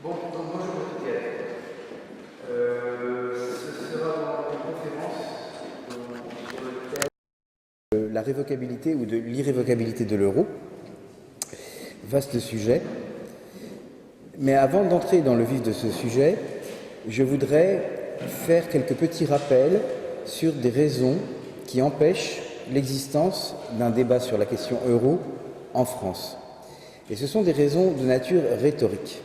Bon, donc bonjour à toutes et à tous. Ce sera une conférence sur le thème de la révocabilité ou de l'irrévocabilité de l'euro. Vaste sujet. Mais avant d'entrer dans le vif de ce sujet, je voudrais faire quelques petits rappels sur des raisons qui empêchent l'existence d'un débat sur la question euro en France. Et ce sont des raisons de nature rhétorique.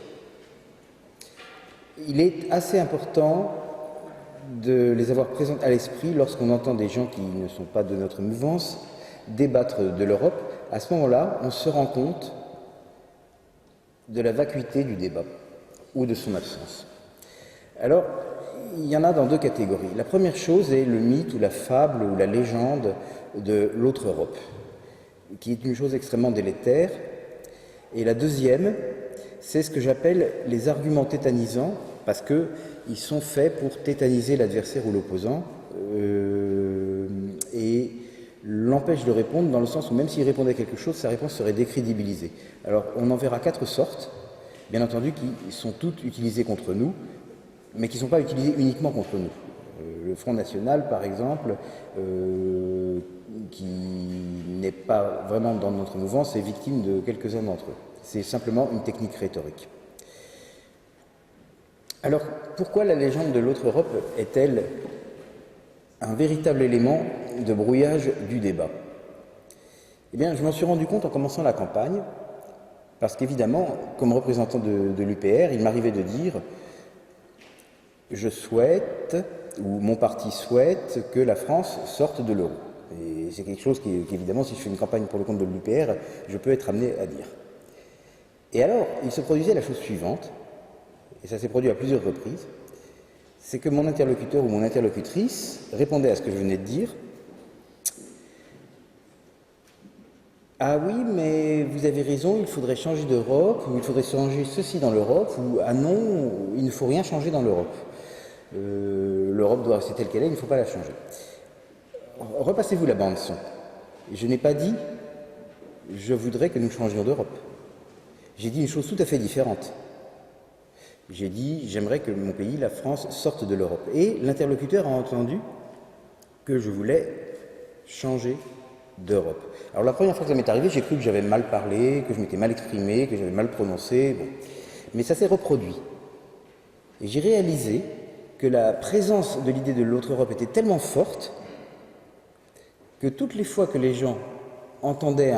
Il est assez important de les avoir présentes à l'esprit lorsqu'on entend des gens qui ne sont pas de notre mouvance débattre de l'Europe. À ce moment-là, on se rend compte de la vacuité du débat ou de son absence. Alors, il y en a dans deux catégories. La première chose est le mythe ou la fable ou la légende de l'autre Europe, qui est une chose extrêmement délétère. Et la deuxième, c'est ce que j'appelle les arguments tétanisants, parce qu'ils sont faits pour tétaniser l'adversaire ou l'opposant et l'empêchent de répondre dans le sens où même s'il répondait à quelque chose, sa réponse serait décrédibilisée. Alors on en verra quatre sortes, bien entendu, qui sont toutes utilisées contre nous, mais qui ne sont pas utilisées uniquement contre nous. Le Front National, par exemple, qui n'est pas vraiment dans notre mouvance, est victime de quelques-uns d'entre eux. C'est simplement une technique rhétorique. Alors, pourquoi la légende de l'autre Europe est-elle un véritable élément de brouillage du débat? Eh bien, je m'en suis rendu compte en commençant la campagne, parce qu'évidemment, comme représentant de l'UPR, il m'arrivait de dire « je souhaite » ou « mon parti souhaite » que la France sorte de l'euro. Et c'est quelque chose qu'évidemment, si je fais une campagne pour le compte de l'UPR, je peux être amené à dire. Et alors, il se produisait la chose suivante, et ça s'est produit à plusieurs reprises, c'est que mon interlocuteur ou mon interlocutrice répondait à ce que je venais de dire. Ah oui, mais vous avez raison, il faudrait changer d'Europe, ou il faudrait changer ceci dans l'Europe, ou ah non, il ne faut rien changer dans l'Europe. L'Europe doit rester telle qu'elle est, il ne faut pas la changer. Repassez-vous la bande son. Je n'ai pas dit « je voudrais que nous changions d'Europe ». J'ai dit une chose tout à fait différente. J'ai dit « j'aimerais que mon pays, la France, sorte de l'Europe ». Et l'interlocuteur a entendu que je voulais changer d'Europe. Alors la première fois que ça m'est arrivé, j'ai cru que j'avais mal parlé, que je m'étais mal exprimé, que j'avais mal prononcé. Bon. Mais ça s'est reproduit. Et j'ai réalisé que la présence de l'idée de l'autre Europe était tellement forte que toutes les fois que les gens entendaient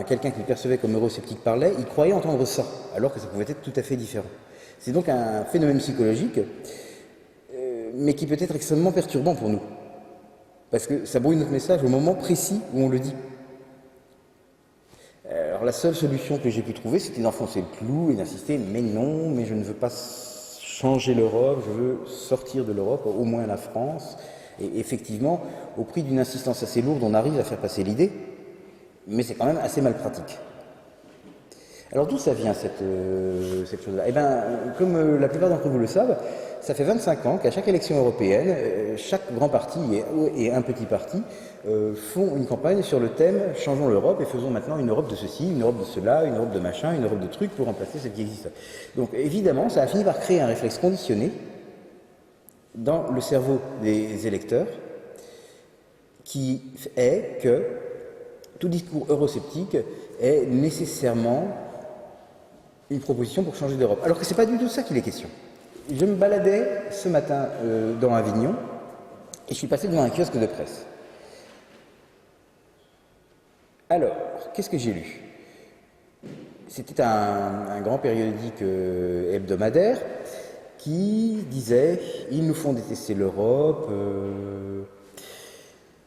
quelqu'un qu'ils percevaient comme eurosceptique parler, ils croyaient entendre ça, alors que ça pouvait être tout à fait différent. C'est donc un phénomène psychologique, mais qui peut être extrêmement perturbant pour nous, parce que ça brouille notre message au moment précis où on le dit. Alors la seule solution que j'ai pu trouver, c'était d'enfoncer le clou et d'insister « mais non, mais je ne veux pas changer l'Europe, je veux sortir de l'Europe, au moins la France ». Et effectivement, au prix d'une insistance assez lourde, on arrive à faire passer l'idée, mais c'est quand même assez mal pratique. Alors d'où ça vient cette chose-là? Eh bien, comme la plupart d'entre vous le savent, ça fait 25 ans qu'à chaque élection européenne, chaque grand parti et un petit parti font une campagne sur le thème « Changeons l'Europe et faisons maintenant une Europe de ceci, une Europe de cela, une Europe de machin, une Europe de trucs pour remplacer celle qui existe ». Donc évidemment, ça a fini par créer un réflexe conditionné dans le cerveau des électeurs, qui est que tout discours eurosceptique est nécessairement une proposition pour changer d'Europe. Alors que ce n'est pas du tout ça qu'il est question. Je me baladais ce matin dans Avignon et je suis passé devant un kiosque de presse. Alors, qu'est-ce que j'ai lu? C'était un grand périodique hebdomadaire qui disait « ils nous font détester l'Europe,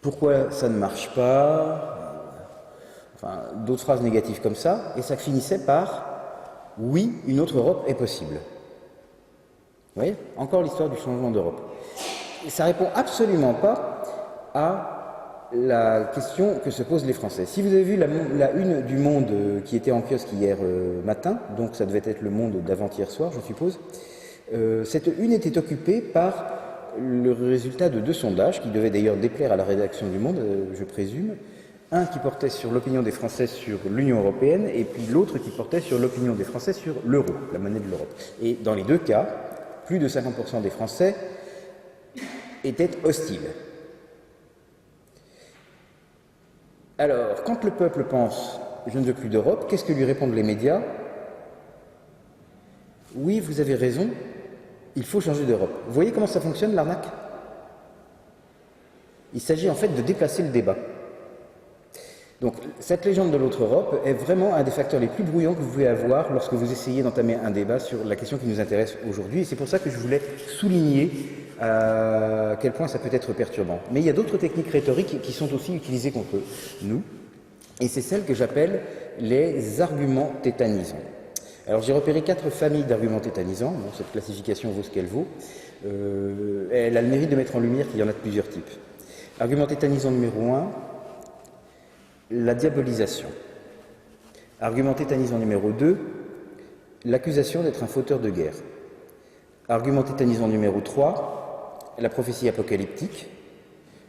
pourquoi ça ne marche pas ?» Enfin, d'autres phrases négatives comme ça, et ça finissait par « oui, une autre Europe est possible ». Vous voyez? Encore l'histoire du changement d'Europe. Et ça ne répond absolument pas à la question que se posent les Français. Si vous avez vu la une du Monde qui était en kiosque hier matin, donc ça devait être le Monde d'avant-hier soir, je suppose, cette une était occupée par le résultat de 2 sondages, qui devaient d'ailleurs déplaire à la rédaction du Monde, je présume, Un qui portait sur l'opinion des Français sur l'Union européenne, et puis l'autre qui portait sur l'opinion des Français sur l'euro, la monnaie de l'Europe. Et dans les deux cas, plus de 50% des Français étaient hostiles. Alors, quand le peuple pense « je ne veux plus d'Europe », qu'est-ce que lui répondent les médias? Oui, vous avez raison, il faut changer d'Europe. Vous voyez comment ça fonctionne, l'arnaque? Il s'agit en fait de déplacer le débat. Donc, cette légende de l'autre Europe est vraiment un des facteurs les plus brouillons que vous pouvez avoir lorsque vous essayez d'entamer un débat sur la question qui nous intéresse aujourd'hui. Et c'est pour ça que je voulais souligner à quel point ça peut être perturbant. Mais il y a d'autres techniques rhétoriques qui sont aussi utilisées contre nous. Et c'est celles que j'appelle les arguments tétanisants. Alors, j'ai repéré 4 familles d'arguments tétanisants. Bon, cette classification vaut ce qu'elle vaut. Elle a le mérite de mettre en lumière qu'il y en a de plusieurs types. Argument tétanisant numéro 1. La diabolisation. Argument tétanisant numéro 2, l'accusation d'être un fauteur de guerre. Argument tétanisant numéro 3, la prophétie apocalyptique.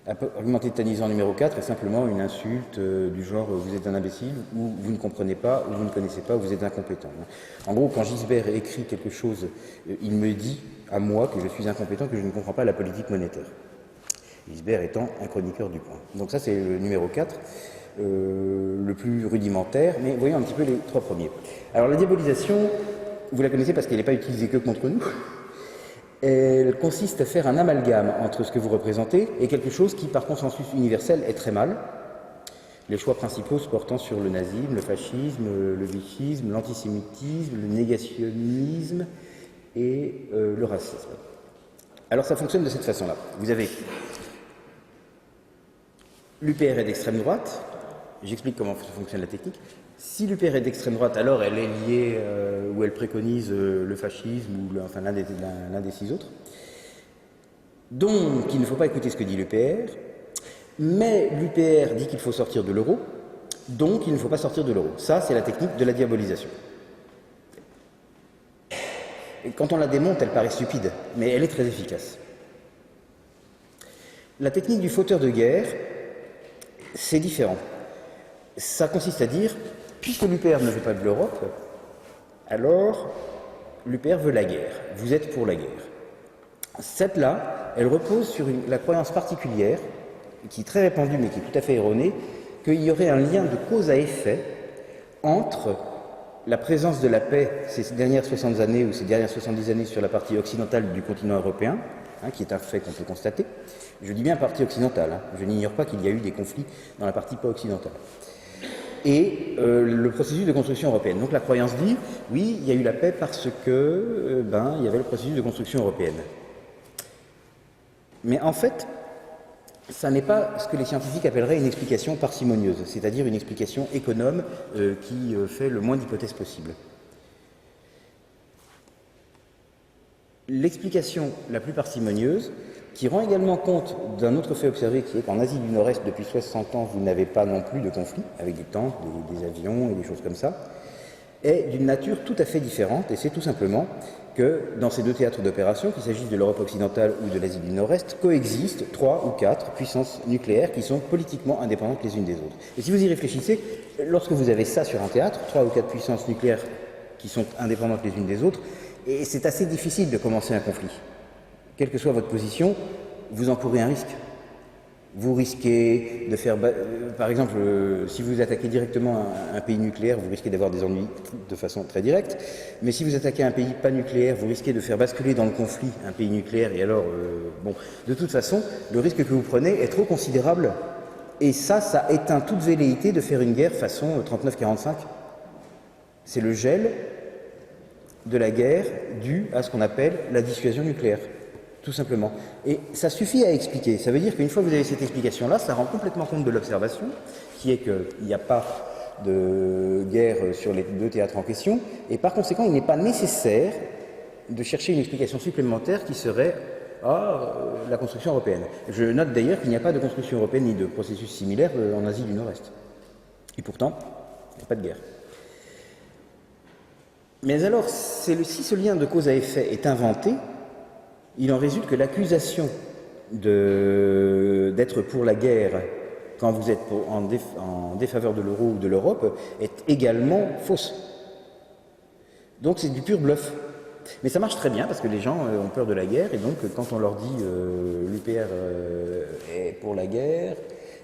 Argument tétanisant numéro 4 est simplement une insulte du genre vous êtes un imbécile, ou vous ne comprenez pas, ou vous ne connaissez pas, ou vous êtes incompétent. En gros, quand Gisbert écrit quelque chose, il me dit à moi que je suis incompétent, que je ne comprends pas la politique monétaire. Gisbert étant un chroniqueur du Point. Donc ça c'est le numéro 4. Le plus rudimentaire, mais voyons un petit peu les 3 premiers. Alors la diabolisation, vous la connaissez parce qu'elle n'est pas utilisée que contre nous. Elle consiste à faire un amalgame entre ce que vous représentez et quelque chose qui, par consensus universel, est très mal. Les choix principaux se portant sur le nazisme, le fascisme, le vichisme, l'antisémitisme, le négationnisme et le racisme. Alors ça fonctionne de cette façon-là. Vous avez l'UPR est d'extrême droite. J'explique comment fonctionne la technique. Si l'UPR est d'extrême droite, alors elle est liée ou elle préconise le fascisme ou enfin, l'un des 6 autres. Donc, il ne faut pas écouter ce que dit l'UPR, mais l'UPR dit qu'il faut sortir de l'euro, donc il ne faut pas sortir de l'euro. Ça, c'est la technique de la diabolisation. Et quand on la démonte, elle paraît stupide, mais elle est très efficace. La technique du fauteur de guerre, c'est différent. Ça consiste à dire, puisque l'UPR ne veut pas de l'Europe, alors l'UPR veut la guerre. Vous êtes pour la guerre. Cette-là, elle repose sur la croyance particulière, qui est très répandue mais qui est tout à fait erronée, qu'il y aurait un lien de cause à effet entre la présence de la paix ces dernières 60 années ou ces dernières 70 années sur la partie occidentale du continent européen, qui est un fait qu'on peut constater. Je dis bien partie occidentale, je n'ignore pas qu'il y a eu des conflits dans la partie pas occidentale. Et le processus de construction européenne. Donc la croyance dit, oui, il y a eu la paix parce que, il y avait le processus de construction européenne. Mais en fait, ça n'est pas ce que les scientifiques appelleraient une explication parcimonieuse, c'est-à-dire une explication économe qui fait le moins d'hypothèses possibles. L'explication la plus parcimonieuse, qui rend également compte d'un autre fait observé, qui est qu'en Asie du Nord-Est, depuis 60 ans, vous n'avez pas non plus de conflit, avec des tanks, des avions et des choses comme ça, est d'une nature tout à fait différente, et c'est tout simplement que dans ces 2 théâtres d'opération, qu'il s'agisse de l'Europe occidentale ou de l'Asie du Nord-Est, coexistent 3 ou 4 puissances nucléaires qui sont politiquement indépendantes les unes des autres. Et si vous y réfléchissez, lorsque vous avez ça sur un théâtre, 3 ou 4 puissances nucléaires qui sont indépendantes les unes des autres, et c'est assez difficile de commencer un conflit. Quelle que soit votre position, vous encourez un risque. Vous risquez de faire... par exemple, si vous attaquez directement un pays nucléaire, vous risquez d'avoir des ennuis de façon très directe. Mais si vous attaquez un pays pas nucléaire, vous risquez de faire basculer dans le conflit un pays nucléaire. Et alors, de toute façon, le risque que vous prenez est trop considérable. Et ça éteint toute velléité de faire une guerre façon 39-45. C'est le gel de la guerre due à ce qu'on appelle la dissuasion nucléaire. Tout simplement. Et ça suffit à expliquer. Ça veut dire qu'une fois que vous avez cette explication-là, ça rend complètement compte de l'observation, qui est qu'il n'y a pas de guerre sur les 2 théâtres en question, et par conséquent, il n'est pas nécessaire de chercher une explication supplémentaire qui serait la construction européenne. Je note d'ailleurs qu'il n'y a pas de construction européenne ni de processus similaire en Asie du Nord-Est. Et pourtant, il n'y a pas de guerre. Mais alors, si ce lien de cause à effet est inventé, il en résulte que l'accusation d'être pour la guerre quand vous êtes en défaveur de l'euro ou de l'Europe est également fausse. Donc c'est du pur bluff. Mais ça marche très bien parce que les gens ont peur de la guerre et donc quand on leur dit l'UPR est pour la guerre,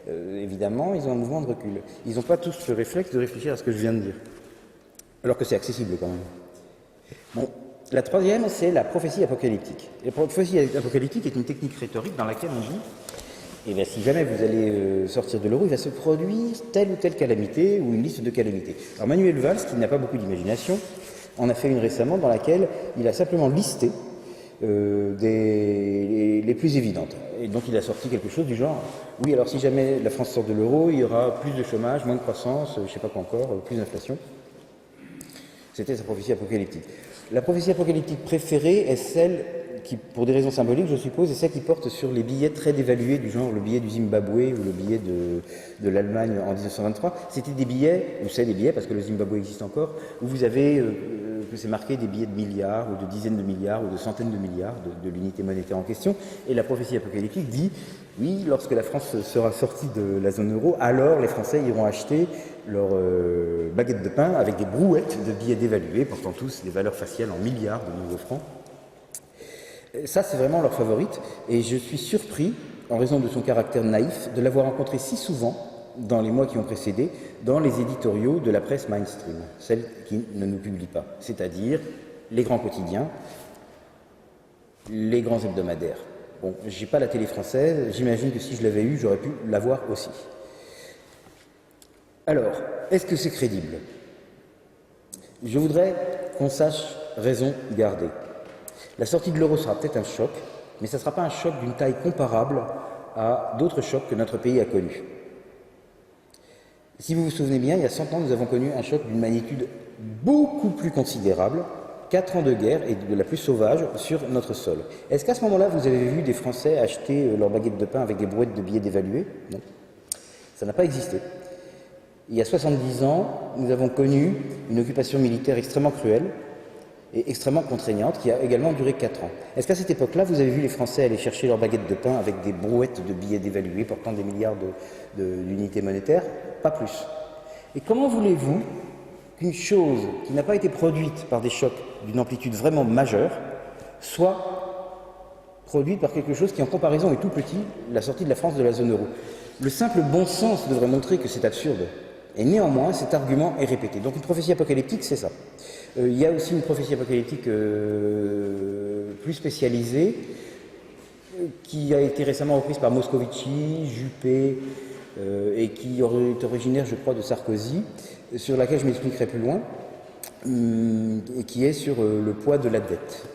évidemment ils ont un mouvement de recul. Ils n'ont pas tous le réflexe de réfléchir à ce que je viens de dire. Alors que c'est accessible quand même. Bon, la troisième, c'est la prophétie apocalyptique. La prophétie apocalyptique est une technique rhétorique dans laquelle on dit eh bien, si jamais vous allez sortir de l'euro, il va se produire telle ou telle calamité ou une liste de calamités. Alors Manuel Valls, qui n'a pas beaucoup d'imagination, en a fait une récemment dans laquelle il a simplement listé les plus évidentes. Et donc il a sorti quelque chose du genre, oui, alors si jamais la France sort de l'euro, il y aura plus de chômage, moins de croissance, je ne sais pas quoi encore, plus d'inflation. C'était sa prophétie apocalyptique. La prophétie apocalyptique préférée est celle qui, pour des raisons symboliques, je suppose, est celle qui porte sur les billets très dévalués, du genre le billet du Zimbabwe ou le billet de l'Allemagne en 1923. C'était des billets, ou c'est des billets, parce que le Zimbabwe existe encore, où vous avez, que c'est marqué des billets de milliards, ou de dizaines de milliards, ou de centaines de milliards de l'unité monétaire en question. Et la prophétie apocalyptique dit, oui, lorsque la France sera sortie de la zone euro, alors les Français iront acheter leur baguette de pain avec des brouettes de billets dévalués, portant tous des valeurs faciales en milliards de nouveaux francs. Ça, c'est vraiment leur favorite, et je suis surpris, en raison de son caractère naïf, de l'avoir rencontré si souvent, dans les mois qui ont précédé, dans les éditoriaux de la presse mainstream, celle qui ne nous publie pas, c'est-à-dire les grands quotidiens, les grands hebdomadaires. Bon, j'ai pas la télé française, j'imagine que si je l'avais eu, j'aurais pu l'avoir aussi. Alors, est-ce que c'est crédible? Je voudrais qu'on sache raison garder. La sortie de l'euro sera peut-être un choc, mais ça ne sera pas un choc d'une taille comparable à d'autres chocs que notre pays a connus. Si vous vous souvenez bien, il y a 100 ans, nous avons connu un choc d'une magnitude beaucoup plus considérable, 4 ans de guerre et de la plus sauvage sur notre sol. Est-ce qu'à ce moment-là, vous avez vu des Français acheter leur baguette de pain avec des brouettes de billets dévalués? Non. Ça n'a pas existé. Il y a 70 ans, nous avons connu une occupation militaire extrêmement cruelle et extrêmement contraignante qui a également duré 4 ans. Est-ce qu'à cette époque-là, vous avez vu les Français aller chercher leur baguette de pain avec des brouettes de billets dévalués portant des milliards d'unités monétaires? Pas plus. Et comment voulez-vous qu'une chose qui n'a pas été produite par des chocs d'une amplitude vraiment majeure soit produite par quelque chose qui, en comparaison, est tout petit, la sortie de la France de la zone euro? Le simple bon sens devrait montrer que c'est absurde. Et néanmoins, cet argument est répété. Donc une prophétie apocalyptique, c'est ça. Il y a aussi une prophétie apocalyptique plus spécialisée qui a été récemment reprise par Moscovici, Juppé et qui est originaire, je crois, de Sarkozy, sur laquelle je m'expliquerai plus loin, et qui est sur le poids de la dette.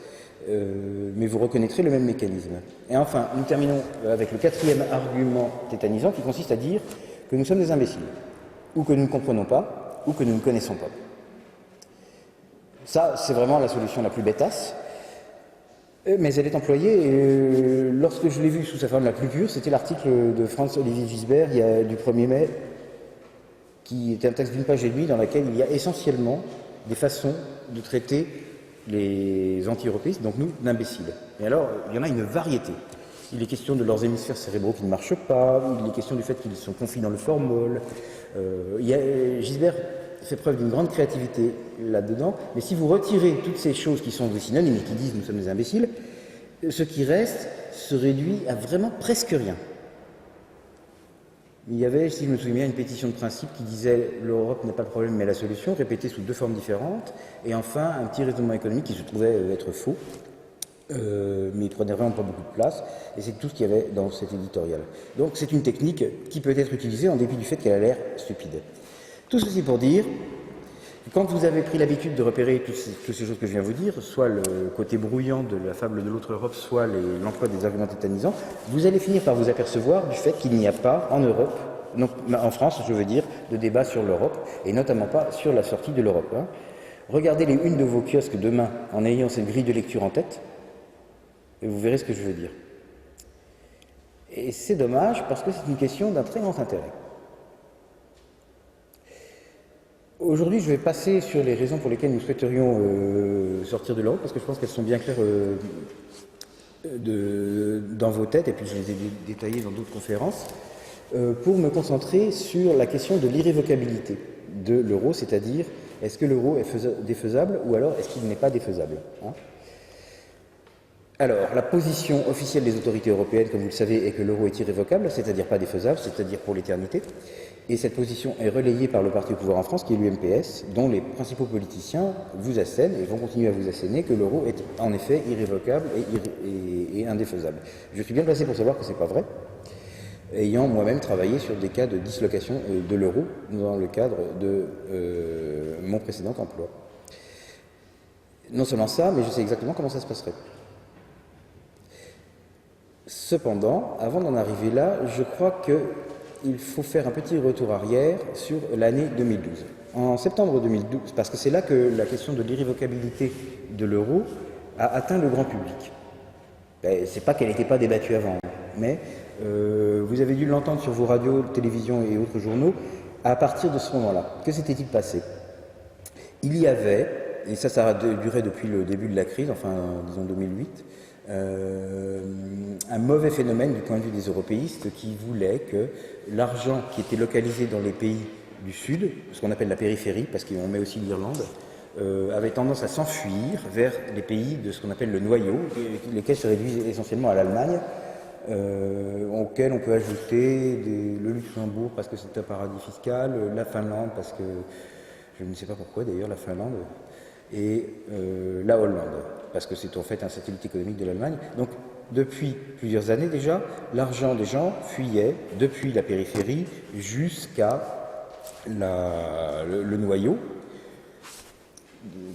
Mais vous reconnaîtrez le même mécanisme. Et enfin, nous terminons avec le quatrième argument tétanisant qui consiste à dire que nous sommes des imbéciles, ou que nous ne comprenons pas, ou que nous ne connaissons pas. Ça, c'est vraiment la solution la plus bêtasse, mais elle est employée, et lorsque je l'ai vue sous sa forme la plus pure, c'était l'article de Franz-Olivier Gisbert du 1er mai, qui était un texte d'une page et demie dans lequel il y a essentiellement des façons de traiter les anti-européistes, donc nous, d'imbéciles. Et alors, il y en a une variété. Il est question de leurs hémisphères cérébraux qui ne marchent pas, il est question du fait qu'ils sont confits dans le formol. Gisbert fait preuve d'une grande créativité là-dedans, mais si vous retirez toutes ces choses qui sont des synonymes et qui disent nous sommes des imbéciles, ce qui reste se réduit à vraiment presque rien. Il y avait, si je me souviens bien, une pétition de principe qui disait l'Europe n'est pas le problème mais la solution, répétée sous 2 formes différentes, et enfin un petit raisonnement économique qui se trouvait être faux, mais il prenait vraiment pas beaucoup de place, et c'est tout ce qu'il y avait dans cet éditorial. Donc c'est une technique qui peut être utilisée en dépit du fait qu'elle a l'air stupide. Tout ceci pour dire que quand vous avez pris l'habitude de repérer toutes ces choses que je viens de vous dire, soit le côté brouillant de la fable de l'autre Europe, soit l'emploi des arguments tétanisants, vous allez finir par vous apercevoir du fait qu'il n'y a pas en Europe, donc en France je veux dire, de débat sur l'Europe, et notamment pas sur la sortie de l'Europe. Regardez les unes de vos kiosques demain en ayant cette grille de lecture en tête, et vous verrez ce que je veux dire. Et c'est dommage parce que c'est une question d'un très grand intérêt. Aujourd'hui, je vais passer sur les raisons pour lesquelles nous souhaiterions sortir de l'Europe, parce que je pense qu'elles sont bien claires dans vos têtes, et puis je les ai détaillées dans d'autres conférences. pour me concentrer sur la question de l'irrévocabilité de l'euro, c'est-à-dire est-ce que l'euro est défaisable ou alors est-ce qu'il n'est pas défaisable, hein. Alors, la position officielle des autorités européennes, comme vous le savez, est que l'euro est irrévocable, c'est-à-dire pas défaisable, c'est-à-dire pour l'éternité. Et cette position est relayée par le parti au pouvoir en France, qui est l'UMPS, dont les principaux politiciens vous assènent et vont continuer à vous asséner que l'euro est en effet irrévocable et indéfaisable. Je suis bien placé pour savoir que ce n'est pas vrai, ayant moi-même travaillé sur des cas de dislocation de l'euro dans le cadre de mon précédent emploi. Non seulement ça, mais je sais exactement comment ça se passerait. Cependant, avant d'en arriver là, je crois qu'il faut faire un petit retour arrière sur l'année 2012. En septembre 2012, parce que c'est là que la question de l'irrévocabilité de l'euro a atteint le grand public. C'est pas qu'elle n'était pas débattue avant, mais vous avez dû l'entendre sur vos radios, télévisions et autres journaux à partir de ce moment-là. Que s'était-il passé? Il y avait, et ça a duré depuis le début de la crise, enfin disons 2008, un mauvais phénomène du point de vue des européistes qui voulaient que l'argent qui était localisé dans les pays du Sud, ce qu'on appelle la périphérie, parce qu'on met aussi l'Irlande, avait tendance à s'enfuir vers les pays de ce qu'on appelle le noyau, lesquels se réduisent essentiellement à l'Allemagne, auxquels on peut ajouter le Luxembourg parce que c'est un paradis fiscal, la Finlande parce que, je ne sais pas pourquoi d'ailleurs, la Finlande, et la Hollande, parce que c'est en fait un satellite économique de l'Allemagne. Donc, depuis plusieurs années déjà, l'argent des gens fuyait depuis la périphérie jusqu'à le noyau,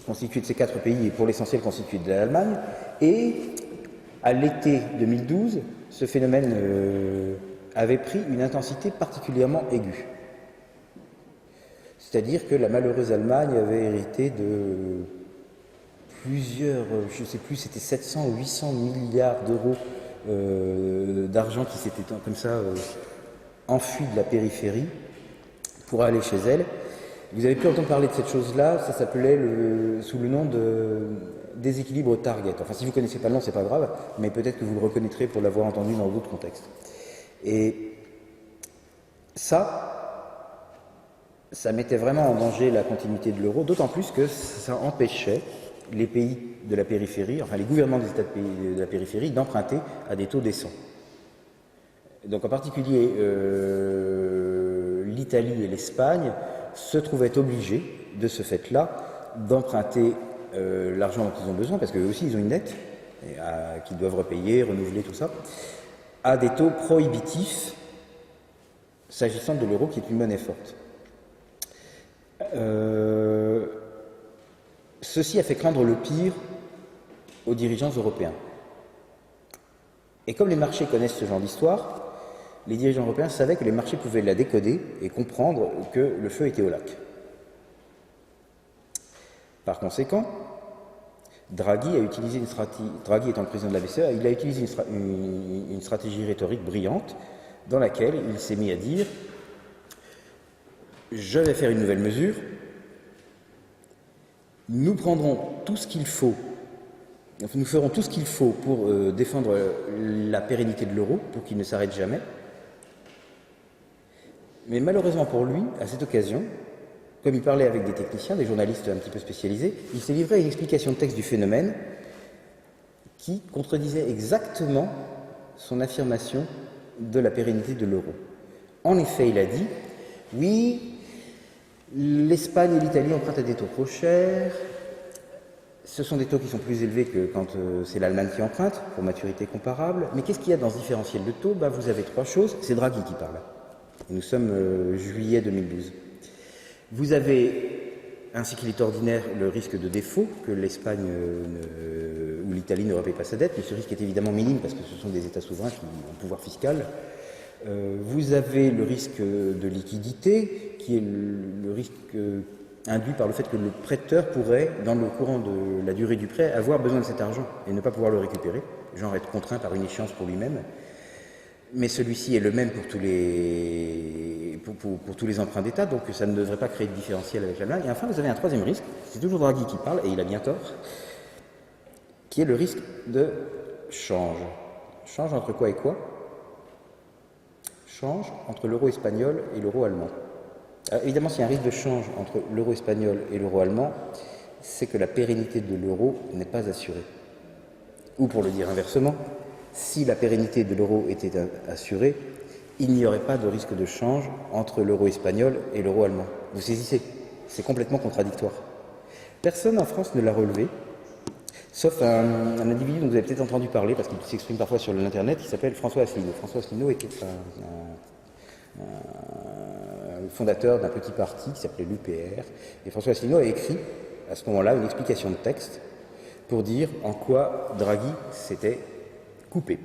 constitué de ces 4 pays et pour l'essentiel constitué de l'Allemagne. Et à l'été 2012, ce phénomène avait pris une intensité particulièrement aiguë. C'est-à-dire que la malheureuse Allemagne avait hérité de plusieurs, je ne sais plus, c'était 700 ou 800 milliards d'euros d'argent qui s'était comme ça enfui de la périphérie pour aller chez elle. Vous avez pu entendre parler de cette chose-là, ça s'appelait sous le nom de déséquilibre Target. Enfin, si vous ne connaissez pas le nom, c'est pas grave, mais peut-être que vous le reconnaîtrez pour l'avoir entendu dans d'autres contextes. Et ça mettait vraiment en danger la continuité de l'euro, d'autant plus que ça empêchait les pays de la périphérie, enfin les gouvernements des États de la périphérie, d'emprunter à des taux décents. Donc en particulier, l'Italie et l'Espagne se trouvaient obligés, de ce fait-là, d'emprunter l'argent dont ils ont besoin, parce qu'eux aussi ils ont une dette qu'ils doivent repayer, renouveler, tout ça, à des taux prohibitifs, s'agissant de l'euro qui est une monnaie forte. Ceci a fait craindre le pire aux dirigeants européens. Et comme les marchés connaissent ce genre d'histoire, les dirigeants européens savaient que les marchés pouvaient la décoder et comprendre que le feu était au lac. Par conséquent, Draghi a utilisé Draghi étant le président de la BCE, il a utilisé une stratégie rhétorique brillante dans laquelle il s'est mis à dire « Je vais faire une nouvelle mesure, nous prendrons tout ce qu'il faut, nous ferons tout ce qu'il faut pour défendre la pérennité de l'euro, pour qu'il ne s'arrête jamais. Mais malheureusement pour lui, à cette occasion, comme il parlait avec des techniciens, des journalistes un petit peu spécialisés, il s'est livré à une explication de texte du phénomène qui contredisait exactement son affirmation de la pérennité de l'euro. En effet, il a dit « Oui, l'Espagne et l'Italie empruntent à des taux trop chers. Ce sont des taux qui sont plus élevés que quand c'est l'Allemagne qui emprunte, pour maturité comparable. Mais qu'est-ce qu'il y a dans ce différentiel de taux? Vous avez 3 choses. C'est Draghi qui parle. Et nous sommes juillet 2012. Vous avez, ainsi qu'il est ordinaire, le risque de défaut, que l'Espagne ou l'Italie ne repaie pas sa dette. Mais ce risque est évidemment minime parce que ce sont des États souverains qui ont un pouvoir fiscal. Vous avez le risque de liquidité, qui est le risque induit par le fait que le prêteur pourrait, dans le courant de la durée du prêt, avoir besoin de cet argent et ne pas pouvoir le récupérer, genre être contraint par une échéance pour lui-même. Mais celui-ci est le même pour tous les emprunts d'État, donc ça ne devrait pas créer de différentiel avec l'Allemagne. Et enfin, vous avez un troisième risque, c'est toujours Draghi qui parle, et il a bien tort, qui est le risque de change. Change entre quoi et quoi? change entre l'euro espagnol et l'euro allemand. Alors, évidemment, s'il y a un risque de change entre l'euro espagnol et l'euro allemand, c'est que la pérennité de l'euro n'est pas assurée. Ou pour le dire inversement, si la pérennité de l'euro était assurée, il n'y aurait pas de risque de change entre l'euro espagnol et l'euro allemand. Vous saisissez, c'est complètement contradictoire. Personne en France ne l'a relevé, sauf un individu dont vous avez peut-être entendu parler, parce qu'il s'exprime parfois sur l'internet, qui s'appelle François Asselineau. François Asselineau était un fondateur d'un petit parti qui s'appelait l'UPR, et François Asselineau a écrit à ce moment-là une explication de texte pour dire en quoi Draghi s'était coupé,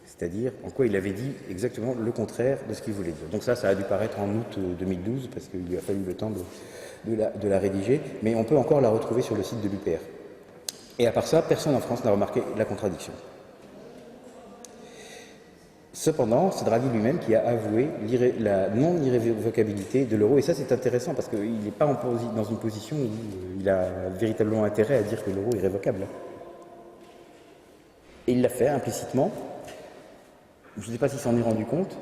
c'est-à-dire en quoi il avait dit exactement le contraire de ce qu'il voulait dire. Donc ça a dû paraître en août 2012, parce qu'il lui a fallu le temps de la rédiger, mais on peut encore la retrouver sur le site de l'UPR. Et à part ça, personne en France n'a remarqué la contradiction. Cependant, c'est Draghi lui-même qui a avoué la non-irrévocabilité de l'euro, et ça c'est intéressant parce qu'il n'est pas dans une position où il a véritablement intérêt à dire que l'euro est irrévocable. Et il l'a fait implicitement. Je ne sais pas s'il s'en est rendu compte,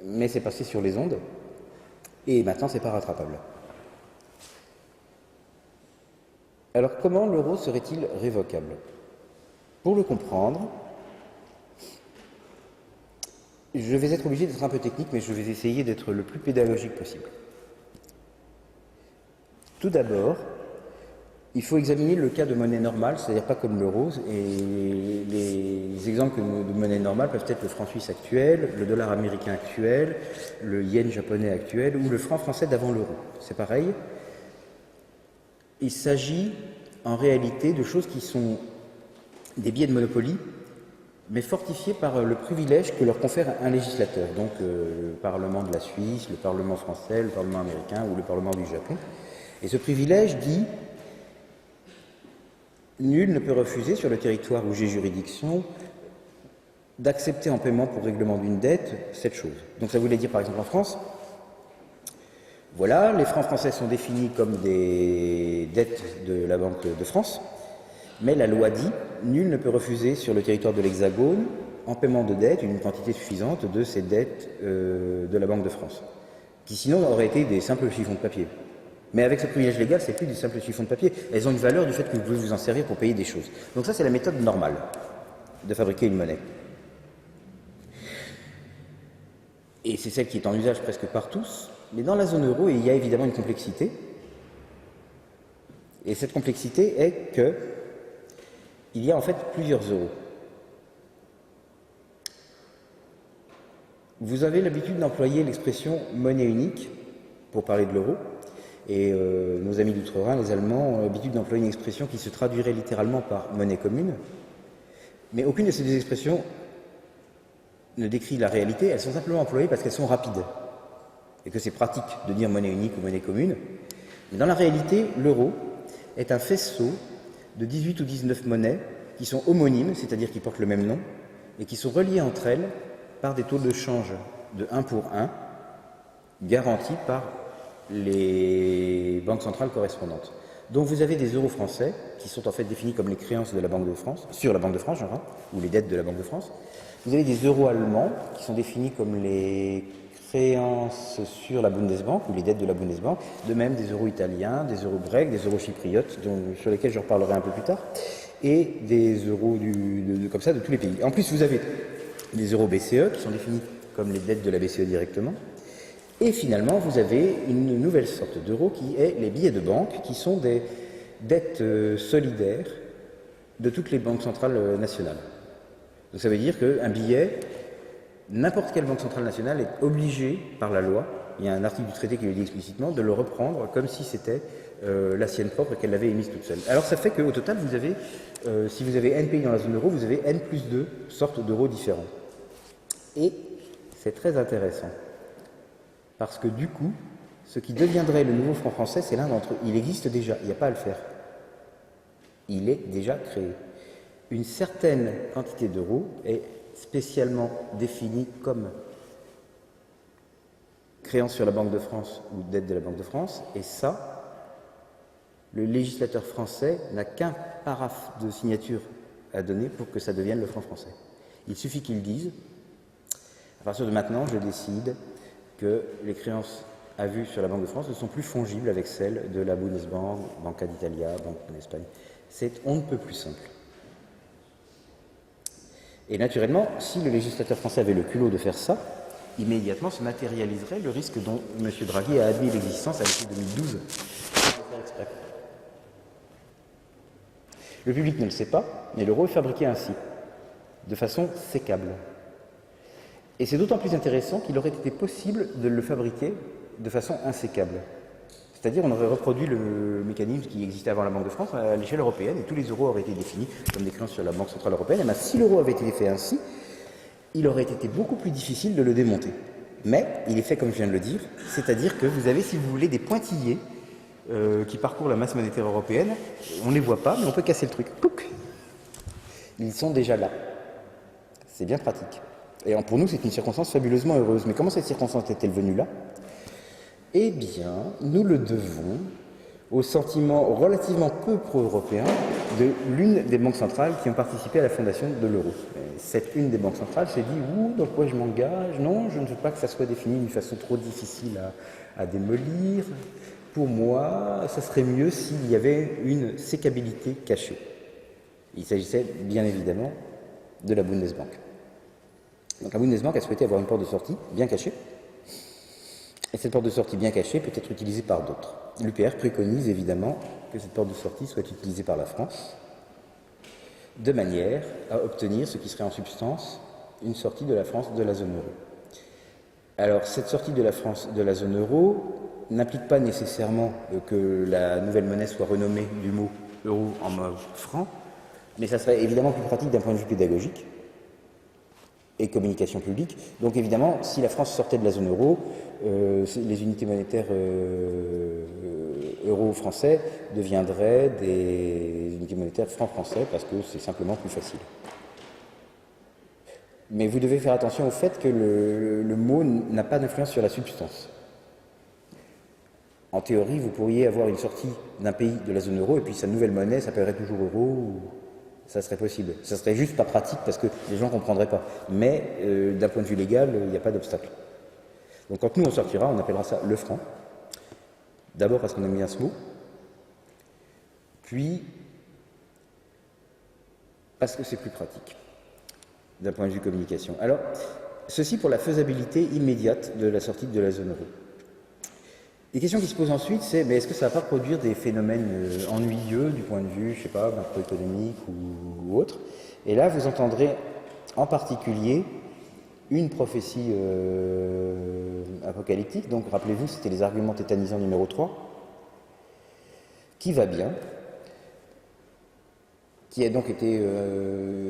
mais c'est passé sur les ondes, et maintenant c'est pas rattrapable. Alors comment l'euro serait-il révocable? Pour le comprendre, je vais être obligé d'être un peu technique, mais je vais essayer d'être le plus pédagogique possible. Tout d'abord, il faut examiner le cas de monnaie normale, c'est-à-dire pas comme l'euro, et les exemples de monnaie normale peuvent être le franc suisse actuel, le dollar américain actuel, le yen japonais actuel ou le franc français d'avant l'euro. C'est pareil. Il s'agit en réalité de choses qui sont des billets de Monopoly, mais fortifiés par le privilège que leur confère un législateur, donc le Parlement de la Suisse, le Parlement français, le Parlement américain ou le Parlement du Japon. Et ce privilège dit « Nul ne peut refuser sur le territoire où j'ai juridiction d'accepter en paiement pour règlement d'une dette cette chose ». Donc ça voulait dire par exemple en France, voilà, les francs français sont définis comme des dettes de la Banque de France, mais la loi dit « Nul ne peut refuser sur le territoire de l'Hexagone, en paiement de dettes, une quantité suffisante de ces dettes de la Banque de France », qui sinon auraient été des simples chiffons de papier. Mais avec ce privilège légal, c'est plus des simples chiffons de papier. Elles ont une valeur du fait que vous pouvez vous en servir pour payer des choses. Donc ça, c'est la méthode normale de fabriquer une monnaie. Et c'est celle qui est en usage presque par tous. Mais dans la zone euro, il y a évidemment une complexité. Et cette complexité est que il y a en fait plusieurs euros. Vous avez l'habitude d'employer l'expression monnaie unique pour parler de l'euro. Et nos amis d'outre-Rhin, les Allemands, ont l'habitude d'employer une expression qui se traduirait littéralement par monnaie commune. Mais aucune de ces deux expressions ne décrit la réalité, elles sont simplement employées parce qu'elles sont rapides. Et que c'est pratique de dire monnaie unique ou monnaie commune. Mais dans la réalité, l'euro est un faisceau de 18 ou 19 monnaies qui sont homonymes, c'est-à-dire qui portent le même nom, et qui sont reliées entre elles par des taux de change de 1 pour 1, garantis par les banques centrales correspondantes. Donc vous avez des euros français qui sont en fait définis comme les créances de la Banque de France, sur la Banque de France, genre, ou les dettes de la Banque de France. Vous avez des euros allemands qui sont définis comme les créances sur la Bundesbank ou les dettes de la Bundesbank, de même des euros italiens, des euros grecs, des euros chypriotes, sur lesquels je reparlerai un peu plus tard, et des euros comme ça de tous les pays. En plus, vous avez des euros BCE qui sont définis comme les dettes de la BCE directement. Et finalement, vous avez une nouvelle sorte d'euro qui est les billets de banque, qui sont des dettes solidaires de toutes les banques centrales nationales. Donc ça veut dire qu'un billet, n'importe quelle banque centrale nationale est obligée par la loi, il y a un article du traité qui le dit explicitement, de le reprendre comme si c'était la sienne propre et qu'elle l'avait émise toute seule. Alors ça fait qu'au total, vous avez, si vous avez N pays dans la zone euro, vous avez N plus 2 sortes d'euros différents. Et c'est très intéressant. Parce que du coup, ce qui deviendrait le nouveau franc français, c'est l'un d'entre eux. Il existe déjà, il n'y a pas à le faire. Il est déjà créé. Une certaine quantité d'euros est spécialement définie comme créance sur la Banque de France ou dette de la Banque de France, et ça, le législateur français n'a qu'un paraphe de signature à donner pour que ça devienne le franc français. Il suffit qu'il dise À partir de maintenant, je décide que les créances à vue sur la Banque de France ne sont plus fongibles avec celles de la Bundesbank, Banca d'Italia, Banque d'Espagne. C'est on ne peut plus simple. Et naturellement, si le législateur français avait le culot de faire ça, immédiatement se matérialiserait le risque dont M. Draghi a admis l'existence à l'été 2012. Le public ne le sait pas, mais l'euro est fabriqué ainsi, de façon sécable. Et c'est d'autant plus intéressant qu'il aurait été possible de le fabriquer de façon insécable. C'est-à-dire on aurait reproduit le mécanisme qui existait avant la Banque de France à l'échelle européenne et tous les euros auraient été définis comme des créances sur la Banque Centrale Européenne. Et bien, si l'euro avait été fait ainsi, il aurait été beaucoup plus difficile de le démonter. Mais il est fait comme je viens de le dire, c'est-à-dire que vous avez, si vous voulez, des pointillés qui parcourent la masse monétaire européenne. On ne les voit pas, mais on peut casser le truc. Pouc, ils sont déjà là. C'est bien pratique. Et pour nous, c'est une circonstance fabuleusement heureuse. Mais comment cette circonstance est-elle venue là? Eh bien, nous le devons au sentiment relativement peu pro-européen de l'une des banques centrales qui ont participé à la fondation de l'euro. Cette une des banques centrales s'est dit « Ouh, dans quoi je m'engage? Non, je ne veux pas que ça soit défini d'une façon trop difficile à démolir. Pour moi, ça serait mieux s'il y avait une sécabilité cachée. » Il s'agissait bien évidemment de la Bundesbank. Donc la Bundesbank a souhaité avoir une porte de sortie bien cachée. Et cette porte de sortie bien cachée peut être utilisée par d'autres. L'UPR préconise évidemment que cette porte de sortie soit utilisée par la France, de manière à obtenir ce qui serait en substance une sortie de la France de la zone euro. Alors cette sortie de la France de la zone euro n'implique pas nécessairement que la nouvelle monnaie soit renommée du mot euro en mot franc, mais ça serait évidemment plus pratique d'un point de vue pédagogique et communication publique. Donc évidemment, si la France sortait de la zone euro, les unités monétaires euro-français deviendraient des unités monétaires francs-français parce que c'est simplement plus facile. Mais vous devez faire attention au fait que le mot n'a pas d'influence sur la substance. En théorie, vous pourriez avoir une sortie d'un pays de la zone euro et puis sa nouvelle monnaie s'appellerait toujours euro, ou ça serait possible. Ça serait juste pas pratique parce que les gens ne comprendraient pas. Mais d'un point de vue légal, il n'y a pas d'obstacle. Donc quand nous on sortira, on appellera ça le franc. D'abord parce qu'on aime bien ce mot, puis parce que c'est plus pratique d'un point de vue communication. Alors, ceci pour la faisabilité immédiate de la sortie de la zone euro. Les questions qui se posent ensuite, c'est mais est-ce que ça ne va pas produire des phénomènes ennuyeux du point de vue, je sais pas, macroéconomique ou autre? Et là, vous entendrez en particulier une prophétie apocalyptique. Donc, rappelez-vous, c'était les arguments tétanisants numéro 3, qui va bien, qui a donc été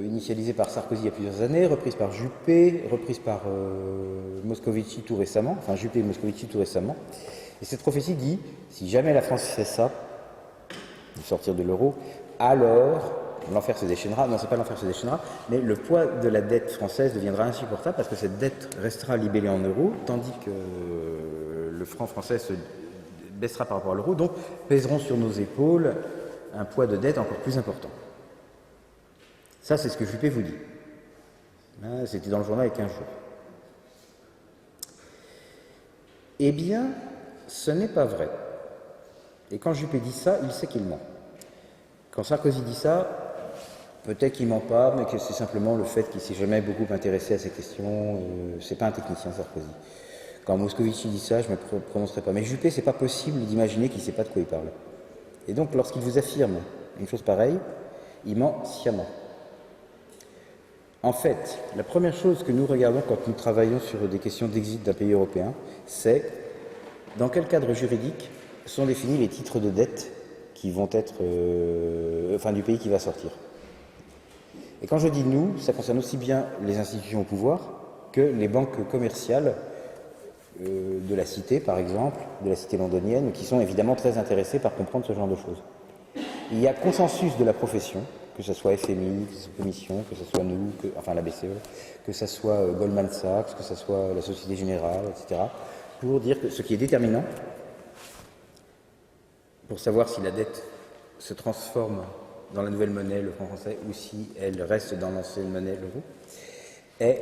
initialisée par Sarkozy il y a plusieurs années, reprise par Juppé, reprise par Moscovici tout récemment, enfin Juppé et Moscovici tout récemment. Et cette prophétie dit, si jamais la France fait ça, de sortir de l'euro, alors l'enfer se déchaînera. Non, c'est pas l'enfer se déchaînera, mais le poids de la dette française deviendra insupportable parce que cette dette restera libellée en euros, tandis que le franc français se baissera par rapport à l'euro, donc pèseront sur nos épaules un poids de dette encore plus important. Ça, c'est ce que Juppé vous dit. C'était dans le journal il y a 15 jours. Eh bien, ce n'est pas vrai. Et quand Juppé dit ça, il sait qu'il ment. Quand Sarkozy dit ça, peut-être qu'il ment pas, mais que c'est simplement le fait qu'il s'est jamais beaucoup intéressé à ces questions. C'est pas un technicien, Sarkozy. Quand Moscovici dit ça, je ne me prononcerai pas. Mais Juppé, c'est pas possible d'imaginer qu'il ne sait pas de quoi il parle. Et donc, lorsqu'il vous affirme une chose pareille, il ment sciemment. En fait, la première chose que nous regardons quand nous travaillons sur des questions d'exit d'un pays européen, c'est dans quel cadre juridique sont définis les titres de dette qui vont être, du pays qui va sortir. Et quand je dis nous, ça concerne aussi bien les institutions au pouvoir que les banques commerciales de la Cité, par exemple, de la Cité londonienne, qui sont évidemment très intéressées par comprendre ce genre de choses. Il y a consensus de la profession, que ce soit FMI, que ce soit Commission, que ce soit nous, la BCE, que ce soit Goldman Sachs, que ce soit la Société Générale, etc., pour dire que ce qui est déterminant, pour savoir si la dette se transforme dans la nouvelle monnaie, le franc français, ou si elle reste dans l'ancienne monnaie, l'euro, est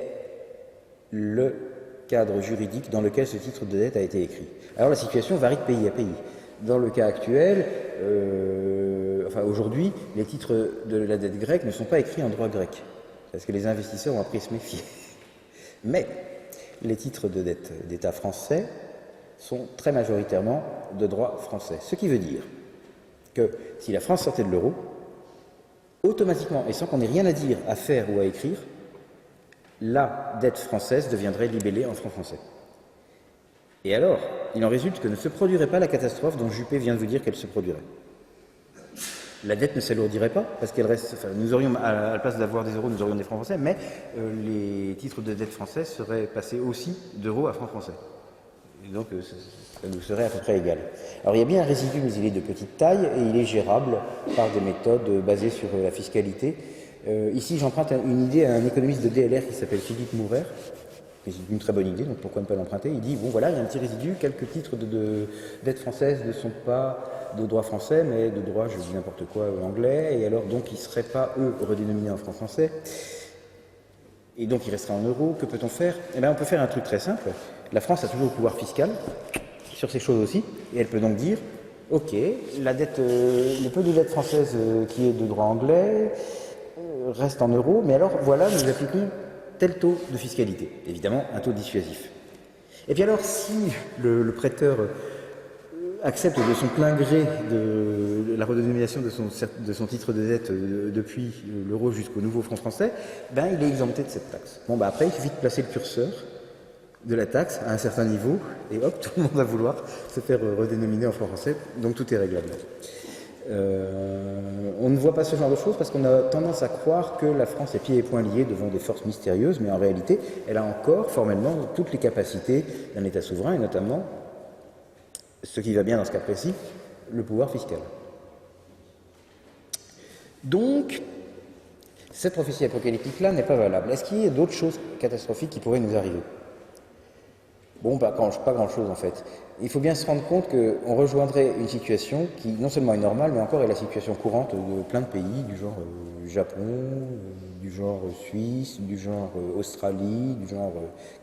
le cadre juridique dans lequel ce titre de dette a été écrit. Alors la situation varie de pays à pays. Dans le cas actuel, aujourd'hui, les titres de la dette grecque ne sont pas écrits en droit grec, parce que les investisseurs ont appris à se méfier. Mais les titres de dette d'État français sont très majoritairement de droit français. Ce qui veut dire que si la France sortait de l'euro, automatiquement, et sans qu'on ait rien à dire, à faire ou à écrire, la dette française deviendrait libellée en francs français. Et alors, il en résulte que ne se produirait pas la catastrophe dont Juppé vient de vous dire qu'elle se produirait. La dette ne s'alourdirait pas, parce qu'elle reste. Enfin, nous aurions, à la place d'avoir des euros, nous aurions des francs français, mais les titres de dette français seraient passés aussi d'euros à francs français. Et donc, ça nous serait à peu près égal. Alors, il y a bien un résidu, mais il est de petite taille et il est gérable par des méthodes basées sur la fiscalité. Ici, j'emprunte une idée à un économiste de DLR qui s'appelle Philippe Mourer. C'est une très bonne idée, donc pourquoi ne pas l'emprunter? Il dit, bon voilà, il y a un petit résidu, quelques titres de dette française ne sont pas de droit français, mais de droit, je dis n'importe quoi, anglais, et alors donc ils ne seraient pas, eux, redénominés en francs français, et donc il restera en euros. Que peut-on faire? Eh bien, on peut faire un truc très simple. La France a toujours le pouvoir fiscal sur ces choses aussi, et elle peut donc dire, ok, la dette, le peu de dette française qui est de droit anglais reste en euros, mais alors voilà, nous appliquons tel taux de fiscalité, évidemment un taux dissuasif. Et puis alors, si le prêteur accepte de son plein gré de la redénomination de son titre de dette depuis l'euro jusqu'au nouveau franc français, ben, il est exempté de cette taxe. Bon, ben, après, il suffit de placer le curseur de la taxe à un certain niveau, et hop, tout le monde va vouloir se faire redénominer en franc français, donc tout est réglable. On ne voit pas ce genre de choses parce qu'on a tendance à croire que la France est pieds et poings liés devant des forces mystérieuses, mais en réalité, elle a encore formellement toutes les capacités d'un État souverain, et notamment, ce qui va bien dans ce cas précis, le pouvoir fiscal. Donc, cette prophétie apocalyptique-là n'est pas valable. Est-ce qu'il y a d'autres choses catastrophiques qui pourraient nous arriver? Bon, pas grand-chose en fait. Il faut bien se rendre compte qu'on rejoindrait une situation qui non seulement est normale, mais encore est la situation courante de plein de pays, du genre Japon, du genre Suisse, du genre Australie, du genre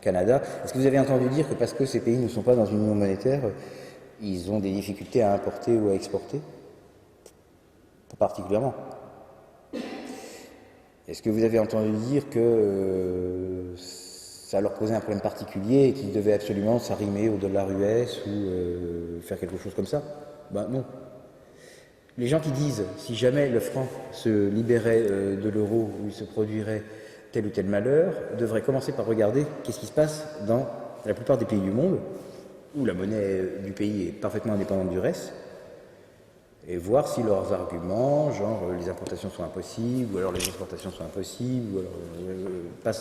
Canada. Est-ce que vous avez entendu dire que parce que ces pays ne sont pas dans une union monétaire, ils ont des difficultés à importer ou à exporter? Pas particulièrement. Est-ce que vous avez entendu dire que ça leur posait un problème particulier et qu'ils devaient absolument s'arrimer au dollar US ou faire quelque chose comme ça? Ben non. Les gens qui disent, si jamais le franc se libérait de l'euro ou il se produirait tel ou tel malheur, devraient commencer par regarder qu'est-ce qui se passe dans la plupart des pays du monde, où la monnaie du pays est parfaitement indépendante du reste, et voir si leurs arguments, genre les importations sont impossibles, ou alors les exportations sont impossibles, ou alors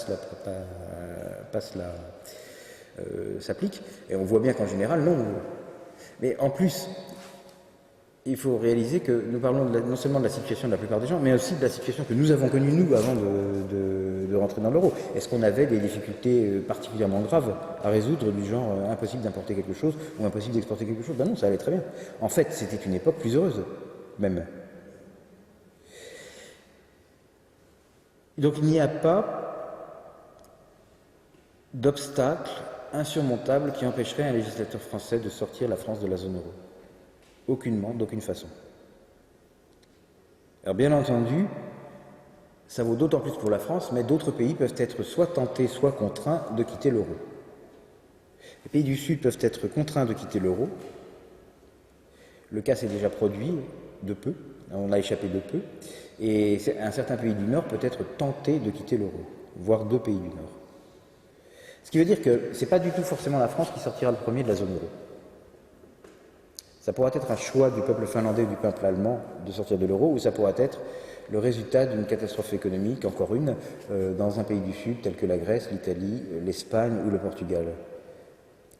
s'appliquent. Et on voit bien qu'en général, non. Mais en plus, il faut réaliser que nous parlons non seulement de la situation de la plupart des gens, mais aussi de la situation que nous avons connue, nous, avant de rentrer dans l'euro. Est-ce qu'on avait des difficultés particulièrement graves à résoudre, du genre impossible d'importer quelque chose ou impossible d'exporter quelque chose? Ben non, ça allait très bien. En fait, c'était une époque plus heureuse, même. Donc il n'y a pas d'obstacle insurmontable qui empêcherait un législateur français de sortir la France de la zone euro. Aucunement, d'aucune façon. Alors bien entendu, ça vaut d'autant plus pour la France, mais d'autres pays peuvent être soit tentés, soit contraints de quitter l'euro. Les pays du Sud peuvent être contraints de quitter l'euro. Le cas s'est déjà produit de peu, on a échappé de peu, et un certain pays du Nord peut être tenté de quitter l'euro, voire deux pays du Nord. Ce qui veut dire que ce n'est pas du tout forcément la France qui sortira le premier de la zone euro. Ça pourrait être un choix du peuple finlandais ou du peuple allemand de sortir de l'euro, ou ça pourrait être le résultat d'une catastrophe économique, encore une, dans un pays du Sud tel que la Grèce, l'Italie, l'Espagne ou le Portugal,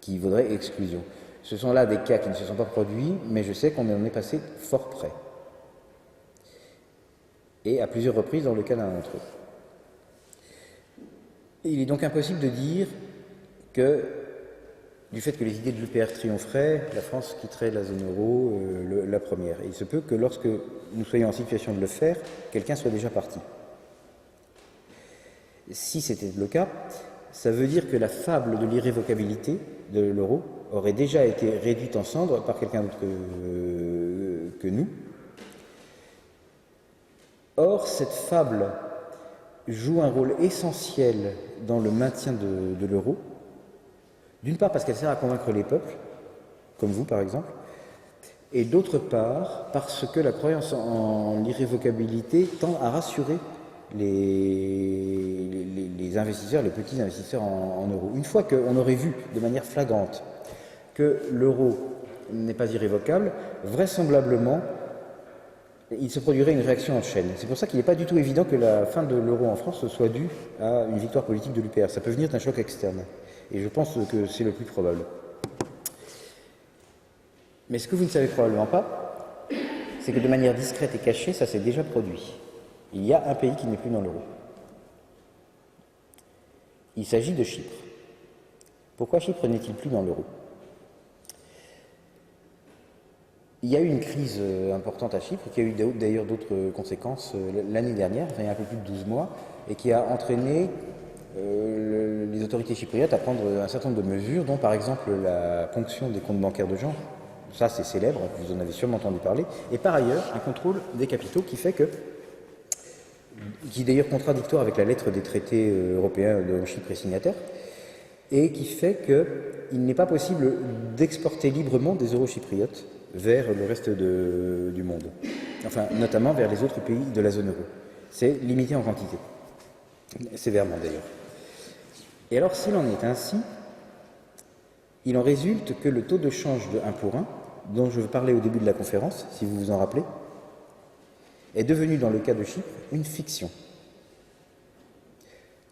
qui vaudrait exclusion. Ce sont là des cas qui ne se sont pas produits, mais je sais qu'on en est passé fort près. Et à plusieurs reprises dans le cas d'un d'entre eux. Il est donc impossible de dire que, du fait que les idées de l'UPR triompheraient, la France quitterait la zone euro la première. Et il se peut que lorsque nous soyons en situation de le faire, quelqu'un soit déjà parti. Si c'était le cas, ça veut dire que la fable de l'irrévocabilité de l'euro aurait déjà été réduite en cendres par quelqu'un d'autre que nous. Or, cette fable joue un rôle essentiel dans le maintien de l'euro, d'une part parce qu'elle sert à convaincre les peuples, comme vous par exemple, et d'autre part parce que la croyance en l'irrévocabilité tend à rassurer les investisseurs, les petits investisseurs en euros. Une fois qu'on aurait vu de manière flagrante que l'euro n'est pas irrévocable, vraisemblablement, il se produirait une réaction en chaîne. C'est pour ça qu'il n'est pas du tout évident que la fin de l'euro en France soit due à une victoire politique de l'UPR. Ça peut venir d'un choc externe. Et je pense que c'est le plus probable. Mais ce que vous ne savez probablement pas, c'est que de manière discrète et cachée, ça s'est déjà produit. Il y a un pays qui n'est plus dans l'euro. Il s'agit de Chypre. Pourquoi Chypre n'est-il plus dans l'euro? Il y a eu une crise importante à Chypre, qui a eu d'ailleurs d'autres conséquences l'année dernière, enfin il y a un peu plus de 12 mois, et qui a entraîné les autorités chypriotes à prendre un certain nombre de mesures, dont par exemple la ponction des comptes bancaires de gens. Ça c'est célèbre, vous en avez sûrement entendu parler. Et par ailleurs, un contrôle des capitaux qui fait que, qui est d'ailleurs contradictoire avec la lettre des traités européens dont Chypre est signataire, et qui fait qu'il n'est pas possible d'exporter librement des euros chypriotes vers le reste du monde, enfin notamment vers les autres pays de la zone euro. C'est limité en quantité, sévèrement d'ailleurs. Et alors s'il en est ainsi, il en résulte que le taux de change de 1 pour 1, dont je parlais au début de la conférence, si vous vous en rappelez, est devenu dans le cas de Chypre une fiction.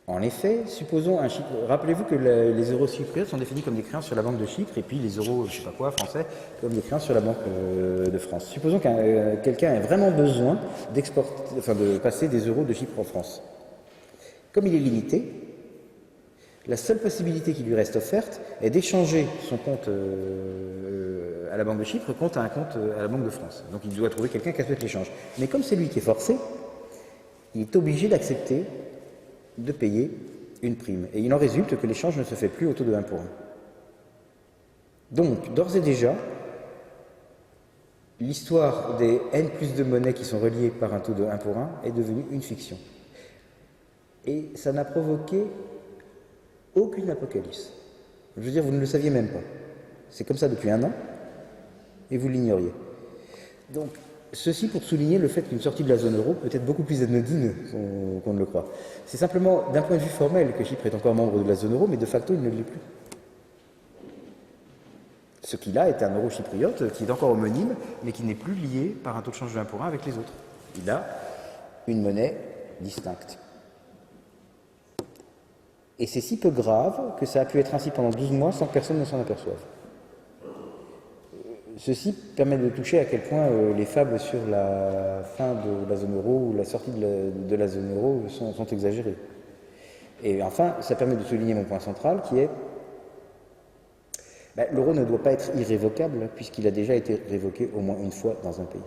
En effet, supposons un Chypre. Rappelez-vous que les euros chypriotes sont définis comme des créances sur la Banque de Chypre et puis les euros, je ne sais pas quoi, français, comme des créances sur la Banque de France. Supposons que quelqu'un ait vraiment besoin de passer des euros de Chypre en France. Comme il est limité, la seule possibilité qui lui reste offerte est d'échanger son compte à la Banque de Chypre contre un compte à la Banque de France. Donc il doit trouver quelqu'un qui accepte l'échange. Mais comme c'est lui qui est forcé, il est obligé d'accepter de payer une prime. Et il en résulte que l'échange ne se fait plus au taux de 1 pour 1. Donc, d'ores et déjà, l'histoire des N plus de monnaies qui sont reliées par un taux de 1 pour 1 est devenue une fiction. Et ça n'a provoqué aucune apocalypse. Je veux dire, vous ne le saviez même pas. C'est comme ça depuis 1 an, et vous l'ignoriez. Donc, ceci pour souligner le fait qu'une sortie de la zone euro peut être beaucoup plus anodine qu'on ne le croit. C'est simplement d'un point de vue formel que Chypre est encore membre de la zone euro, mais de facto il ne l'est plus. Ce qu'il a est un euro chypriote qui est encore homonyme, mais qui n'est plus lié par un taux de change de 1 pour 1 avec les autres. Il a une monnaie distincte. Et c'est si peu grave que ça a pu être ainsi pendant 12 mois sans que personne ne s'en aperçoive. Ceci permet de toucher à quel point les fables sur la fin de la zone euro ou la sortie de la zone euro sont exagérées. Et enfin, ça permet de souligner mon point central qui est l'euro ne doit pas être irrévocable puisqu'il a déjà été révoqué au moins une fois dans un pays.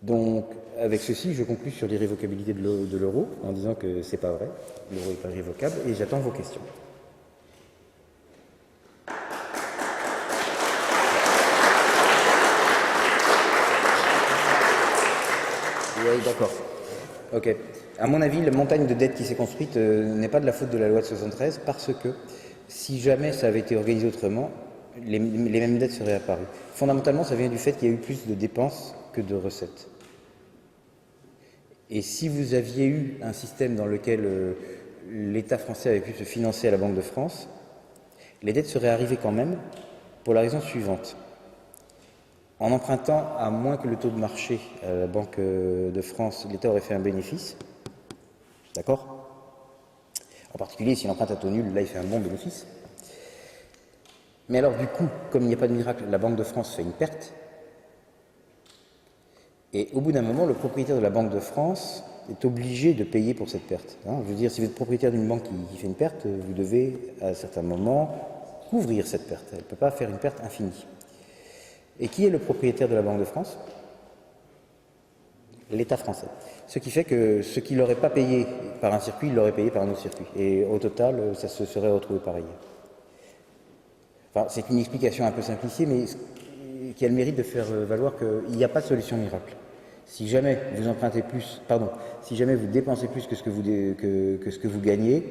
Donc, avec ceci, je conclus sur l'irrévocabilité de l'euro en disant que c'est pas vrai, l'euro n'est pas irrévocable, et j'attends vos questions. Oui, d'accord. Ok. À mon avis, la montagne de dettes qui s'est construite n'est pas de la faute de la loi de 73, parce que si jamais ça avait été organisé autrement, les mêmes dettes seraient apparues. Fondamentalement, ça vient du fait qu'il y a eu plus de dépenses que de recettes. Et si vous aviez eu un système dans lequel l'État français avait pu se financer à la Banque de France, les dettes seraient arrivées quand même pour la raison suivante. En empruntant à moins que le taux de marché à la Banque de France, l'État aurait fait un bénéfice. D'accord? En particulier, s'il emprunte à taux nul, là, il fait un bon bénéfice. Mais alors, du coup, comme il n'y a pas de miracle, la Banque de France fait une perte. Et au bout d'un moment, le propriétaire de la Banque de France est obligé de payer pour cette perte. Je veux dire, si vous êtes propriétaire d'une banque qui fait une perte, vous devez, à un certain moment, couvrir cette perte. Elle ne peut pas faire une perte infinie. Et qui est le propriétaire de la Banque de France? L'État français. Ce qui fait que ce qu'il n'aurait pas payé par un circuit, il l'aurait payé par un autre circuit. Et au total, ça se serait retrouvé pareil. Enfin, c'est une explication un peu simplifiée, mais qui a le mérite de faire valoir qu'il n'y a pas de solution miracle. Si jamais vous empruntez plus, pardon, si jamais vous dépensez plus que ce que vous gagnez,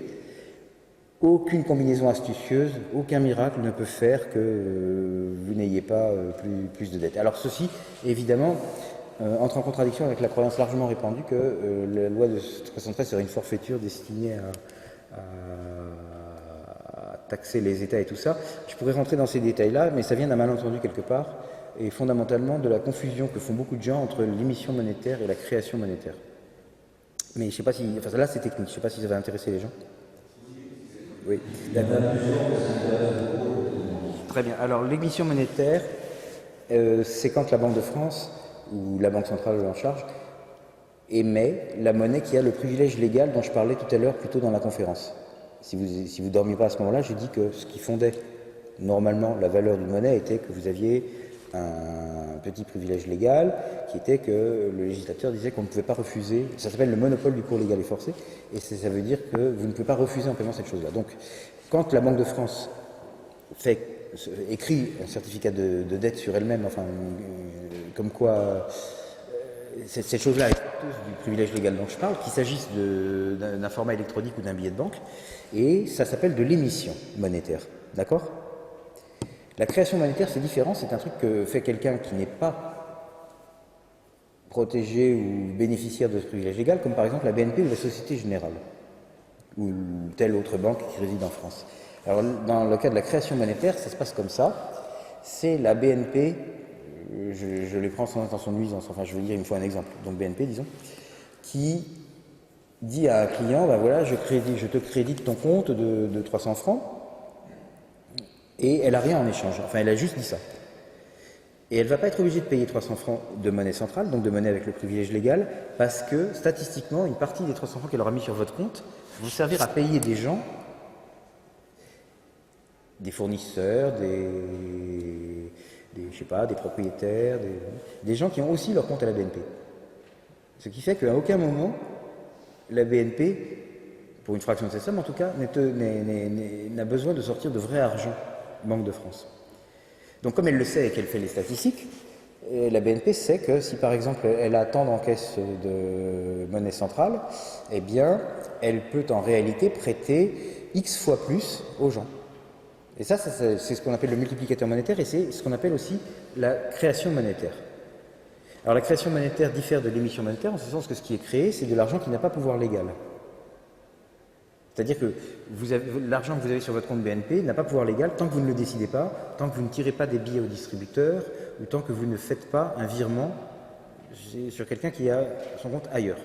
aucune combinaison astucieuse, aucun miracle ne peut faire que vous n'ayez pas plus de dettes. Alors ceci, évidemment, entre en contradiction avec la croyance largement répandue que la loi de 73 serait une forfaiture destinée à taxer les États et tout ça. Je pourrais rentrer dans ces détails-là, mais ça vient d'un malentendu quelque part, et fondamentalement de la confusion que font beaucoup de gens entre l'émission monétaire et la création monétaire. Mais je ne sais pas si... Enfin là c'est technique, je ne sais pas si ça va intéresser les gens. Oui, d'accord. Très bien. Alors l'émission monétaire, c'est quand la Banque de France, ou la Banque centrale en charge, émet la monnaie qui a le privilège légal dont je parlais tout à l'heure plus tôt dans la conférence. Si vous dormiez pas à ce moment-là, j'ai dit que ce qui fondait normalement la valeur d'une monnaie était que vous aviez un petit privilège légal qui était que le législateur disait qu'on ne pouvait pas refuser, ça s'appelle le monopole du cours légal et forcé, et ça veut dire que vous ne pouvez pas refuser en paiement cette chose-là. Donc, quand la Banque de France écrit un certificat de dette sur elle-même, enfin, comme quoi cette chose-là est du privilège légal dont je parle, qu'il s'agisse d'un format électronique ou d'un billet de banque, et ça s'appelle de l'émission monétaire. D'accord ? La création monétaire, c'est différent, c'est un truc que fait quelqu'un qui n'est pas protégé ou bénéficiaire de ce privilège légal, comme par exemple la BNP ou la Société Générale, ou telle autre banque qui réside en France. Alors, dans le cas de la création monétaire, ça se passe comme ça. C'est la BNP, je les prends sans intention de nuisance, enfin je veux dire, il me faut un exemple, donc BNP disons, qui dit à un client, ben voilà, je te crédite ton compte de 300 francs, et elle n'a rien en échange, enfin elle a juste dit ça. Et elle ne va pas être obligée de payer 300 francs de monnaie centrale, donc de monnaie avec le privilège légal, parce que statistiquement, une partie des 300 francs qu'elle aura mis sur votre compte vous servir à payer des gens, des fournisseurs, je sais pas, des propriétaires, des gens qui ont aussi leur compte à la BNP. Ce qui fait qu'à aucun moment, la BNP, pour une fraction de cette somme en tout cas, n'a besoin de sortir de vrai argent, Banque de France. Donc comme elle le sait et qu'elle fait les statistiques, la BNP sait que si par exemple elle a tant d'encaisses de monnaie centrale, eh bien elle peut en réalité prêter X fois plus aux gens. Et ça c'est ce qu'on appelle le multiplicateur monétaire et c'est ce qu'on appelle aussi la création monétaire. Alors la création monétaire diffère de l'émission monétaire en ce sens que ce qui est créé, c'est de l'argent qui n'a pas pouvoir légal. C'est-à-dire que l'argent que vous avez sur votre compte BNP n'a pas pouvoir légal tant que vous ne le décidez pas, tant que vous ne tirez pas des billets au distributeur, ou tant que vous ne faites pas un virement sur quelqu'un qui a son compte ailleurs.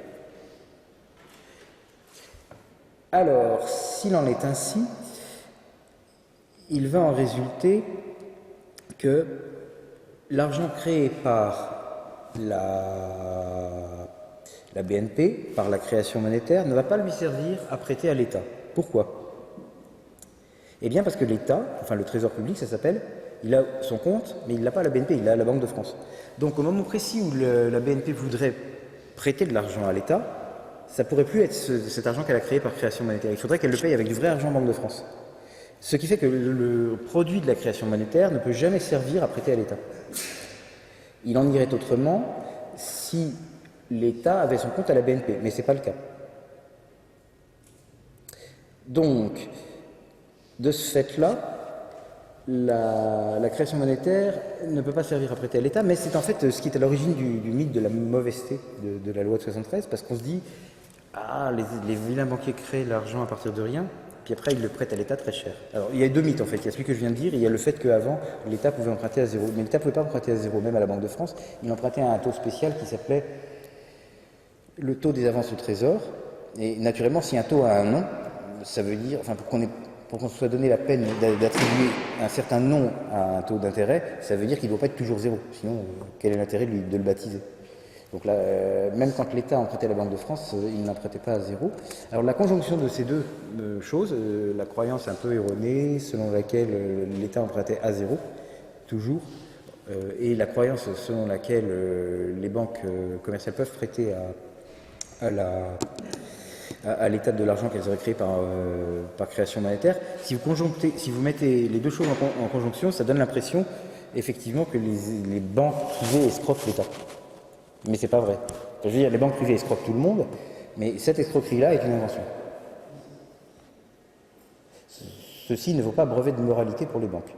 Alors, s'il en est ainsi, il va en résulter que l'argent créé par la BNP, par la création monétaire, ne va pas lui servir à prêter à l'État. Pourquoi ? Eh bien parce que l'État, enfin le Trésor public ça s'appelle, il a son compte, mais il n'a pas à la BNP, il l'a à la Banque de France. Donc au moment précis où la BNP voudrait prêter de l'argent à l'État, ça ne pourrait plus être cet argent qu'elle a créé par création monétaire. Il faudrait qu'elle le paye avec du vrai argent Banque de France. Ce qui fait que le produit de la création monétaire ne peut jamais servir à prêter à l'État. Il en irait autrement si l'État avait son compte à la BNP, mais ce n'est pas le cas. Donc, de ce fait-là, la création monétaire ne peut pas servir à prêter à l'État, mais c'est en fait ce qui est à l'origine du mythe de la mauvaiseté de la loi de 73, parce qu'on se dit, les vilains banquiers créent l'argent à partir de rien, puis après ils le prêtent à l'État très cher. Alors il y a deux mythes en fait, il y a celui que je viens de dire, et il y a le fait qu'avant l'État pouvait emprunter à zéro, mais l'État ne pouvait pas emprunter à zéro, même à la Banque de France, il empruntait à un taux spécial qui s'appelait le taux des avances au trésor, et naturellement si un taux a un nom, ça veut dire, enfin pour qu'on se soit donné la peine d'attribuer un certain nom à un taux d'intérêt, ça veut dire qu'il ne doit pas être toujours zéro, sinon quel est l'intérêt de le baptiser? Donc là, même quand l'État empruntait à la Banque de France, il n'empruntait pas à zéro. Alors la conjonction de ces deux choses, la croyance un peu erronée selon laquelle l'État empruntait à zéro, toujours, et la croyance selon laquelle les banques commerciales peuvent prêter à l'état de l'argent qu'elles auraient créé par création monétaire. Si vous mettez les deux choses en conjonction, ça donne l'impression effectivement que les banques privées escroquent l'État. Mais c'est pas vrai. Je veux dire, les banques privées escroquent tout le monde, mais cette escroquerie-là est une invention. Ceci ne vaut pas brevet de moralité pour les banques.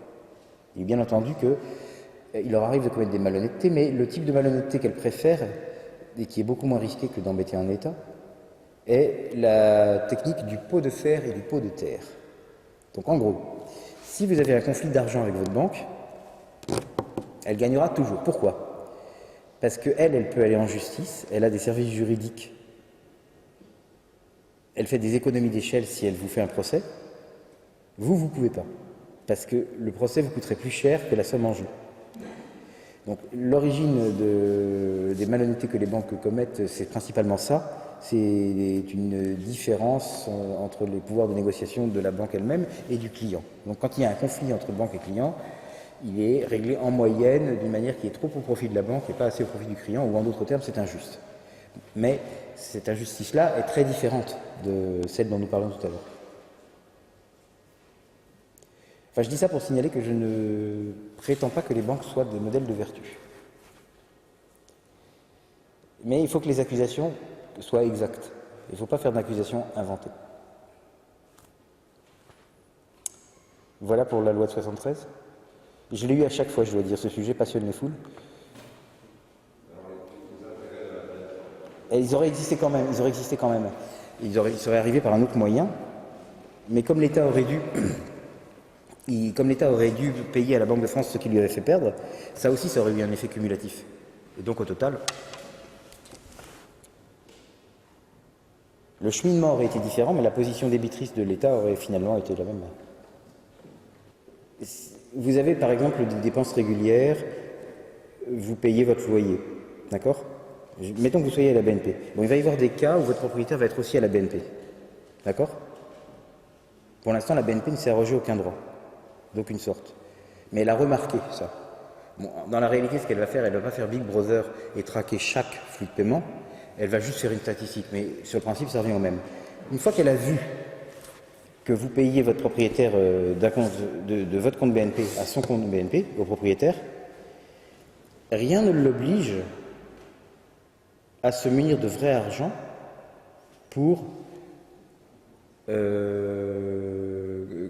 Il est bien entendu qu'il leur arrive de commettre des malhonnêtetés, mais le type de malhonnêteté qu'elles préfèrent, et qui est beaucoup moins risqué que d'embêter un État, est la technique du pot de fer et du pot de terre. Donc en gros, si vous avez un conflit d'argent avec votre banque, elle gagnera toujours. Pourquoi? Parce qu'elle peut aller en justice, elle a des services juridiques, elle fait des économies d'échelle si elle vous fait un procès. Vous ne pouvez pas, parce que le procès vous coûterait plus cher que la somme en jeu. Donc l'origine des malhonnêtetés que les banques commettent, c'est principalement ça. C'est une différence entre les pouvoirs de négociation de la banque elle-même et du client. Donc quand il y a un conflit entre banque et client, il est réglé en moyenne d'une manière qui est trop au profit de la banque et pas assez au profit du client, ou en d'autres termes, c'est injuste. Mais cette injustice-là est très différente de celle dont nous parlons tout à l'heure. Enfin, je dis ça pour signaler que je ne prétends pas que les banques soient des modèles de vertu. Mais il faut que les accusations soient exactes. Il ne faut pas faire d'accusations inventées. Voilà pour la loi de 73. Je l'ai eu à chaque fois, je dois dire, ce sujet passionne les foules. Et ils auraient existé quand même, Ils seraient arrivés par un autre moyen, mais comme l'État aurait dû payer à la Banque de France ce qui lui avait fait perdre, ça aussi, ça aurait eu un effet cumulatif. Et donc, au total, le cheminement aurait été différent, mais la position débitrice de l'État aurait finalement été la même. Vous avez, par exemple, des dépenses régulières, vous payez votre loyer, d'accord? Mettons que vous soyez à la BNP. Bon, il va y avoir des cas où votre propriétaire va être aussi à la BNP, d'accord? Pour l'instant, la BNP ne s'est arrogé aucun droit, d'aucune sorte. Mais elle a remarqué ça. Bon, dans la réalité, ce qu'elle va faire, elle ne va pas faire Big Brother et traquer chaque flux de paiement, elle va juste faire une statistique, mais sur le principe, ça revient au même. Une fois qu'elle a vu que vous payez votre propriétaire de votre compte BNP à son compte BNP, au propriétaire, rien ne l'oblige à se munir de vrai argent pour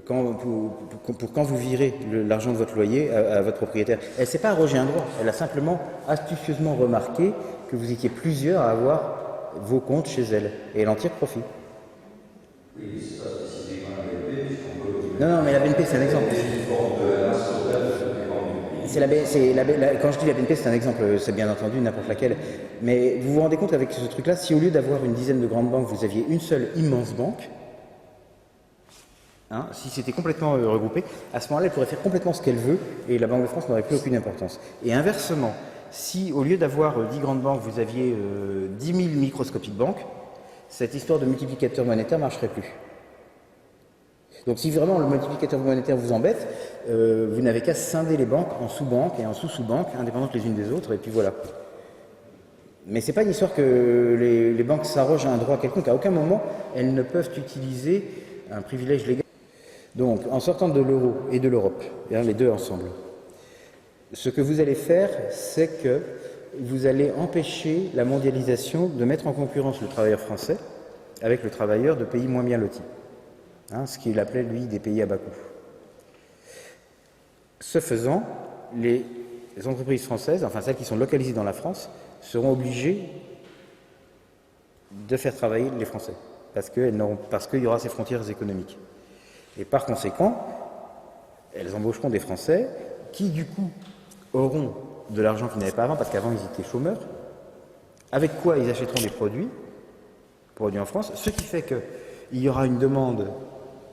quand vous virez l'argent de votre loyer à votre propriétaire. Elle ne s'est pas arrogé un droit, elle a simplement astucieusement remarqué que vous étiez plusieurs à avoir vos comptes chez elle, et elle en tire profit. Oui, c'est pas spécifiquement la BNP, puisqu'on peut... Non, mais la BNP, c'est un exemple. Quand je dis la BNP, c'est un exemple, c'est bien entendu n'importe laquelle. Mais vous vous rendez compte avec ce truc-là, si au lieu d'avoir une dizaine de grandes banques, vous aviez une seule immense banque, si c'était complètement regroupé, à ce moment-là, elle pourrait faire complètement ce qu'elle veut et la Banque de France n'aurait plus aucune importance. Et inversement, si au lieu d'avoir 10 grandes banques, vous aviez 10 000 microscopiques banques, cette histoire de multiplicateur monétaire ne marcherait plus. Donc si vraiment le multiplicateur monétaire vous embête, vous n'avez qu'à scinder les banques en sous-banques et en sous-sous-banques, indépendantes les unes des autres, et puis voilà. Mais c'est pas une histoire que les banques s'arrogent à un droit quelconque. À aucun moment, elles ne peuvent utiliser un privilège légal. Donc, en sortant de l'euro et de l'Europe, les deux ensemble, ce que vous allez faire, c'est que vous allez empêcher la mondialisation de mettre en concurrence le travailleur français avec le travailleur de pays moins bien lotis. Ce qu'il appelait, lui, des pays à bas coût. Ce faisant, les entreprises françaises, enfin celles qui sont localisées dans la France, seront obligées de faire travailler les Français, parce qu'il y aura ces frontières économiques. Et par conséquent, elles embaucheront des Français qui, du coup, auront de l'argent qu'ils n'avaient pas avant, parce qu'avant, ils étaient chômeurs, avec quoi ils achèteront des produits en France, ce qui fait qu'il y aura une demande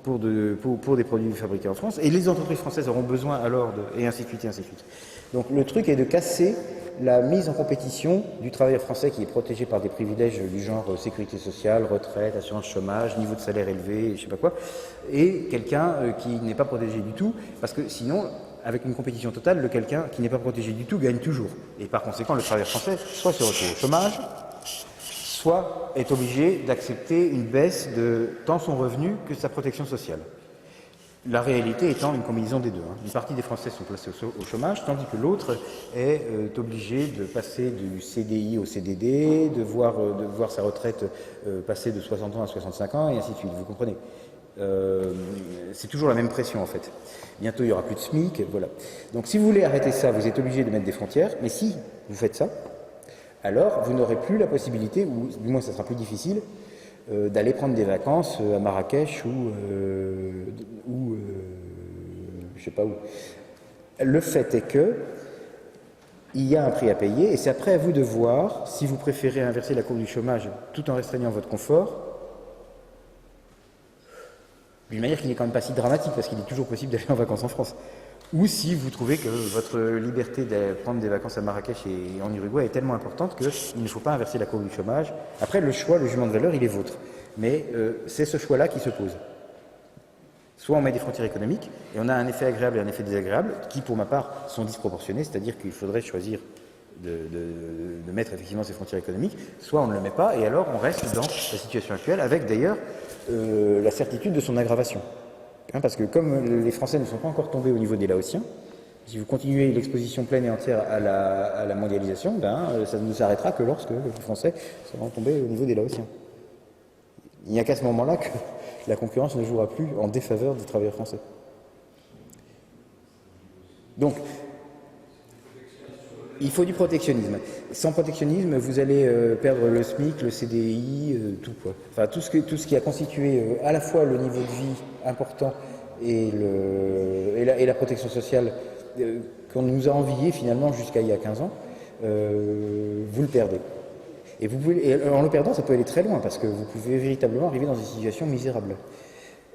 pour des produits fabriqués en France, et les entreprises françaises auront besoin alors et ainsi de suite, et ainsi de suite. Donc le truc est de casser la mise en compétition du travailleur français qui est protégé par des privilèges du genre sécurité sociale, retraite, assurance chômage, niveau de salaire élevé, je sais pas quoi, et quelqu'un qui n'est pas protégé du tout, parce que sinon, avec une compétition totale, le quelqu'un qui n'est pas protégé du tout gagne toujours. Et par conséquent, le travailleur français soit se retrouve au chômage, soit est obligé d'accepter une baisse de tant son revenu que sa protection sociale. La réalité étant une combinaison des deux. Une partie des Français sont placés au chômage, tandis que l'autre est obligé de passer du CDI au CDD, de voir sa retraite passer de 60 ans à 65 ans, et ainsi de suite. Vous comprenez ? C'est toujours la même pression en fait. Bientôt il n'y aura plus de SMIC, voilà. Donc si vous voulez arrêter ça, vous êtes obligé de mettre des frontières, mais si vous faites ça, alors vous n'aurez plus la possibilité, ou du moins ça sera plus difficile, d'aller prendre des vacances à Marrakech ou je sais pas où. Le fait est que il y a un prix à payer et c'est après à vous de voir si vous préférez inverser la courbe du chômage tout en restreignant votre confort, d'une manière qui n'est quand même pas si dramatique parce qu'il est toujours possible d'aller en vacances en France. Ou si vous trouvez que votre liberté de prendre des vacances à Marrakech et en Uruguay est tellement importante qu'il ne faut pas inverser la courbe du chômage. Après, le choix, le jugement de valeur, il est vôtre. Mais c'est ce choix-là qui se pose. Soit on met des frontières économiques, et on a un effet agréable et un effet désagréable, qui pour ma part sont disproportionnés, c'est-à-dire qu'il faudrait choisir de mettre effectivement ces frontières économiques, soit on ne le met pas, et alors on reste dans la situation actuelle, avec d'ailleurs la certitude de son aggravation. Parce que comme les Français ne sont pas encore tombés au niveau des Laotiens, si vous continuez l'exposition pleine et entière à la mondialisation, ça ne s'arrêtera que lorsque les Français seront tombés au niveau des Laotiens. Il n'y a qu'à ce moment-là que la concurrence ne jouera plus en défaveur des travailleurs français. Donc, il faut du protectionnisme. Sans protectionnisme, vous allez perdre le SMIC, le CDI, tout quoi. Enfin, tout ce qui a constitué à la fois le niveau de vie important et la protection sociale qu'on nous a envié finalement jusqu'à il y a 15 ans, vous le perdez. Et en le perdant, ça peut aller très loin, parce que vous pouvez véritablement arriver dans une situation misérable.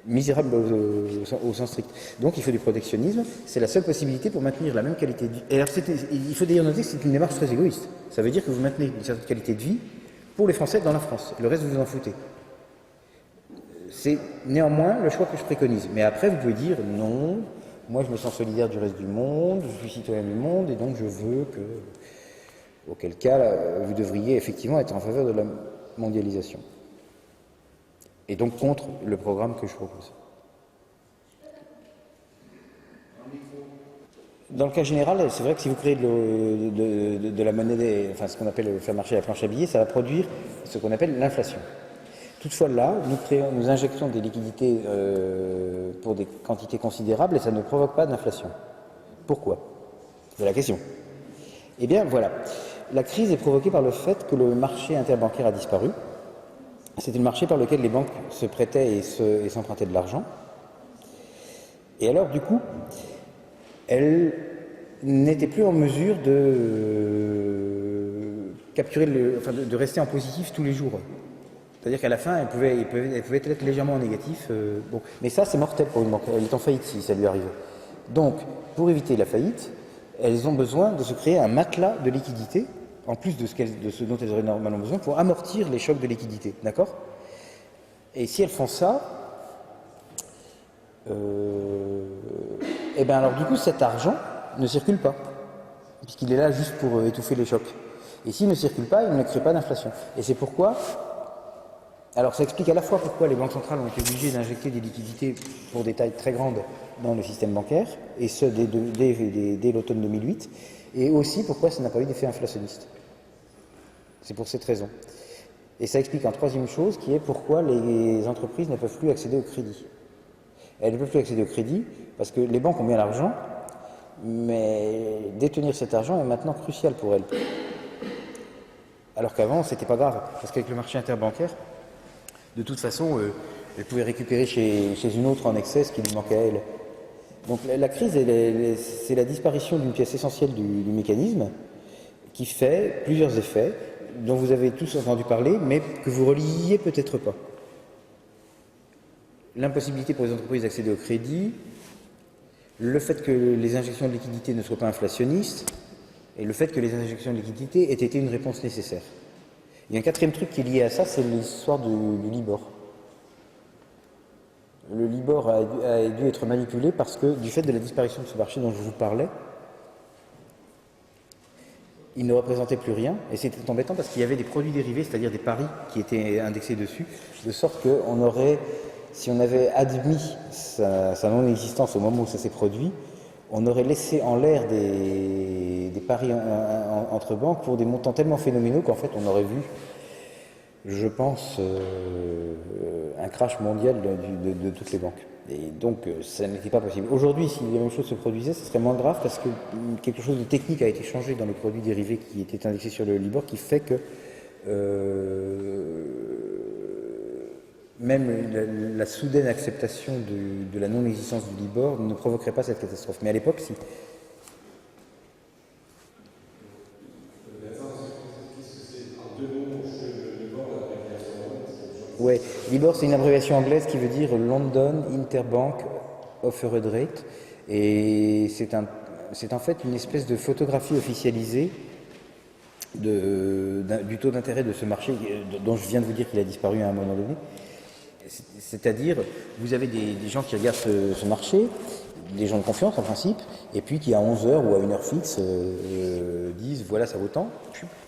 Misérable au sens strict. Donc il faut du protectionnisme, c'est la seule possibilité pour maintenir la même qualité de vie. Et alors, il faut d'ailleurs noter que c'est une démarche très égoïste. Ça veut dire que vous maintenez une certaine qualité de vie pour les Français dans la France. Le reste, vous vous en foutez. C'est néanmoins le choix que je préconise. Mais après, vous pouvez dire non, moi je me sens solidaire du reste du monde, je suis citoyen du monde, et donc je veux que... Auquel cas, vous devriez effectivement être en faveur de la mondialisation. Et donc contre le programme que je propose. Dans le cas général, c'est vrai que si vous créez de la monnaie, enfin ce qu'on appelle faire marcher la planche à billets, ça va produire ce qu'on appelle l'inflation. Toutefois là, nous injectons des liquidités pour des quantités considérables et ça ne provoque pas d'inflation. Pourquoi ? C'est la question. Eh bien voilà. La crise est provoquée par le fait que le marché interbancaire a disparu. C'était le marché par lequel les banques se prêtaient et s'empruntaient de l'argent. Et alors, du coup, elles n'étaient plus en mesure de capturer, de rester en positif tous les jours. C'est-à-dire qu'à la fin, elles pouvaient être légèrement en négatif. Bon. Mais ça, c'est mortel pour une banque. Elle est en faillite si ça lui arrive. Donc, pour éviter la faillite, elles ont besoin de se créer un matelas de liquidité, en plus de ce dont elles auraient normalement besoin, pour amortir les chocs de liquidité. D'accord ? Et si elles font ça, alors du coup, cet argent ne circule pas, puisqu'il est là juste pour étouffer les chocs. Et s'il ne circule pas, il ne crée pas d'inflation. Et c'est pourquoi... Alors ça explique à la fois pourquoi les banques centrales ont été obligées d'injecter des liquidités pour des tailles très grandes dans le système bancaire, et ce dès l'automne 2008, et aussi pourquoi ça n'a pas eu d'effet inflationniste. C'est pour cette raison. Et ça explique une troisième chose, qui est pourquoi les entreprises ne peuvent plus accéder au crédit. Elles ne peuvent plus accéder au crédit parce que les banques ont bien l'argent, mais détenir cet argent est maintenant crucial pour elles. Alors qu'avant, c'était pas grave, parce qu'avec le marché interbancaire, de toute façon, elles pouvaient récupérer chez une autre en excès ce qui lui manquait à elles. Donc la crise, c'est la disparition d'une pièce essentielle du mécanisme qui fait plusieurs effets dont vous avez tous entendu parler, mais que vous reliez peut-être pas. L'impossibilité pour les entreprises d'accéder au crédit, le fait que les injections de liquidités ne soient pas inflationnistes, et le fait que les injections de liquidités aient été une réponse nécessaire. Il y a un quatrième truc qui est lié à ça, c'est l'histoire du Libor. Le Libor a dû être manipulé parce que, du fait de la disparition de ce marché dont je vous parlais, il ne représentait plus rien, et c'était embêtant parce qu'il y avait des produits dérivés, c'est-à-dire des paris qui étaient indexés dessus, de sorte qu'on aurait, si on avait admis sa non-existence au moment où ça s'est produit, on aurait laissé en l'air des paris entre banques pour des montants tellement phénoménaux qu'en fait on aurait vu, je pense, un crash mondial de toutes les banques. Et donc ça n'était pas possible. Aujourd'hui, si la même chose se produisait, ce serait moins grave parce que quelque chose de technique a été changé dans les produits dérivés qui étaient indexés sur le Libor, qui fait que même la soudaine acceptation de la non-existence du Libor ne provoquerait pas cette catastrophe. Mais à l'époque, si. Ouais, Libor c'est une abréviation anglaise qui veut dire London Interbank Offered Rate, et c'est en fait une espèce de photographie officialisée du taux d'intérêt de ce marché dont je viens de vous dire qu'il a disparu à un moment donné. C'est-à-dire, vous avez des gens qui regardent ce marché, des gens de confiance en principe, et puis qui à 11h ou à une heure fixe disent voilà ça vaut tant.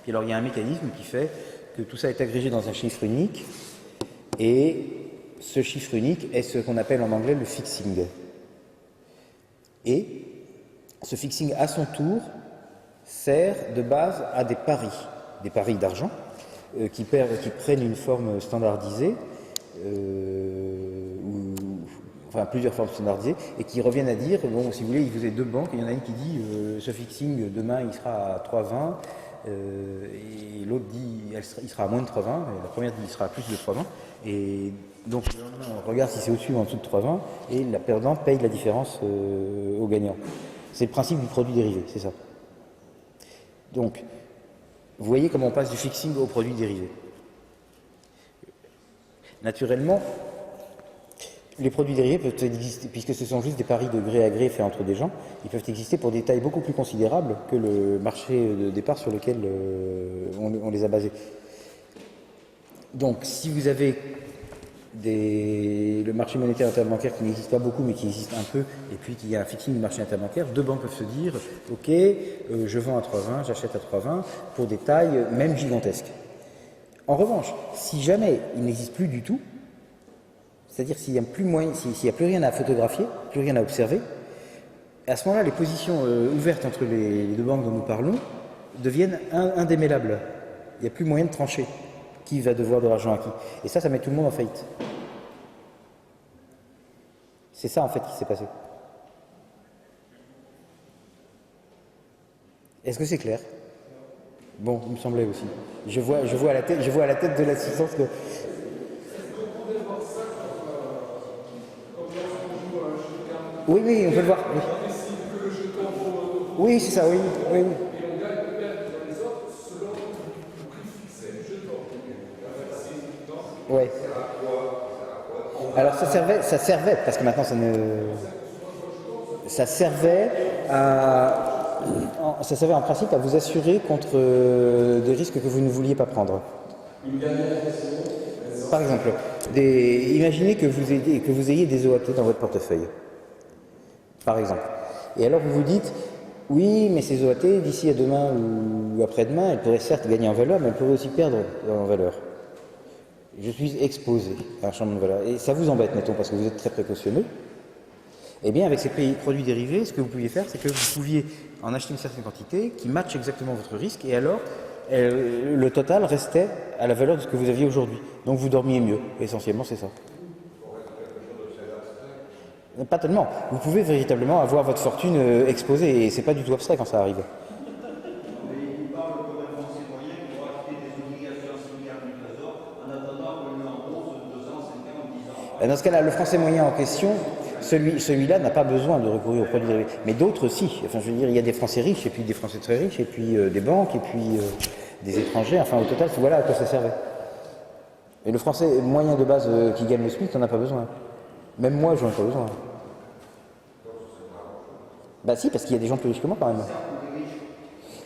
Puis alors il y a un mécanisme qui fait que tout ça est agrégé dans un chiffre unique, et ce chiffre unique est ce qu'on appelle en anglais le fixing. Et ce fixing à son tour sert de base à des paris d'argent qui prennent une forme standardisée, enfin plusieurs formes standardisées, et qui reviennent à dire, bon, si vous voulez, vous avez deux banques, et il y en a une qui dit ce fixing demain il sera à 3,20, et l'autre dit il sera à moins de 3,20, et la première dit il sera à plus de 3,20, et donc on regarde si c'est au-dessus ou en dessous de 3,20, et la perdante paye la différence au gagnant. C'est le principe du produit dérivé, c'est ça. Donc, vous voyez comment on passe du fixing au produit dérivé. Naturellement, les produits dérivés peuvent exister, puisque ce sont juste des paris de gré à gré faits entre des gens, ils peuvent exister pour des tailles beaucoup plus considérables que le marché de départ sur lequel on les a basés. Donc, si vous avez le marché monétaire interbancaire qui n'existe pas beaucoup mais qui existe un peu, et puis qu'il y a un fixing du marché interbancaire, deux banques peuvent se dire ok, je vends à 3,20, j'achète à 3,20 pour des tailles même gigantesques. En revanche, si jamais il n'existe plus du tout, c'est-à-dire s'il n'y a plus rien à photographier, plus rien à observer, à ce moment-là, les positions ouvertes entre les deux banques dont nous parlons deviennent indémêlables. Il n'y a plus moyen de trancher qui va devoir de l'argent à qui. Et ça met tout le monde en faillite. C'est ça en fait qui s'est passé. Est-ce que c'est clair? Bon, il me semblait aussi. Je vois à la tête de l'assistance que... Oui, on peut le voir. Oui, oui c'est ça, oui. Ouais. Alors ça servait, parce que maintenant ça servait en principe à vous assurer contre des risques que vous ne vouliez pas prendre. Par exemple, imaginez que vous ayez des OAT dans votre portefeuille, par exemple. Et alors vous vous dites, oui, mais ces OAT, d'ici à demain ou après-demain, elles pourraient certes gagner en valeur, mais elles pourraient aussi perdre en valeur. Je suis exposé à un changement de valeur. Et ça vous embête, mettons, parce que vous êtes très précautionneux. Eh bien, avec ces produits dérivés, ce que vous pouviez faire, c'est que vous pouviez en acheter une certaine quantité qui matche exactement votre risque, et alors, le total restait à la valeur de ce que vous aviez aujourd'hui. Donc vous dormiez mieux. Essentiellement, c'est ça. Pas tellement. Vous pouvez véritablement avoir votre fortune exposée, et c'est pas du tout abstrait quand ça arrive. Dans ce cas-là, le français moyen en question, celui-là n'a pas besoin de recourir aux produits dérivés. Mais d'autres, si. Enfin, je veux dire, il y a des Français riches, et puis des Français très riches, et puis des banques, et puis des étrangers. Enfin, au total, voilà à quoi ça servait. Et le français moyen de base qui gagne le SMIC, t'en as pas besoin. Même moi, j'en ai pas besoin. Bah si, parce qu'il y a des gens plus riches que moi, quand même.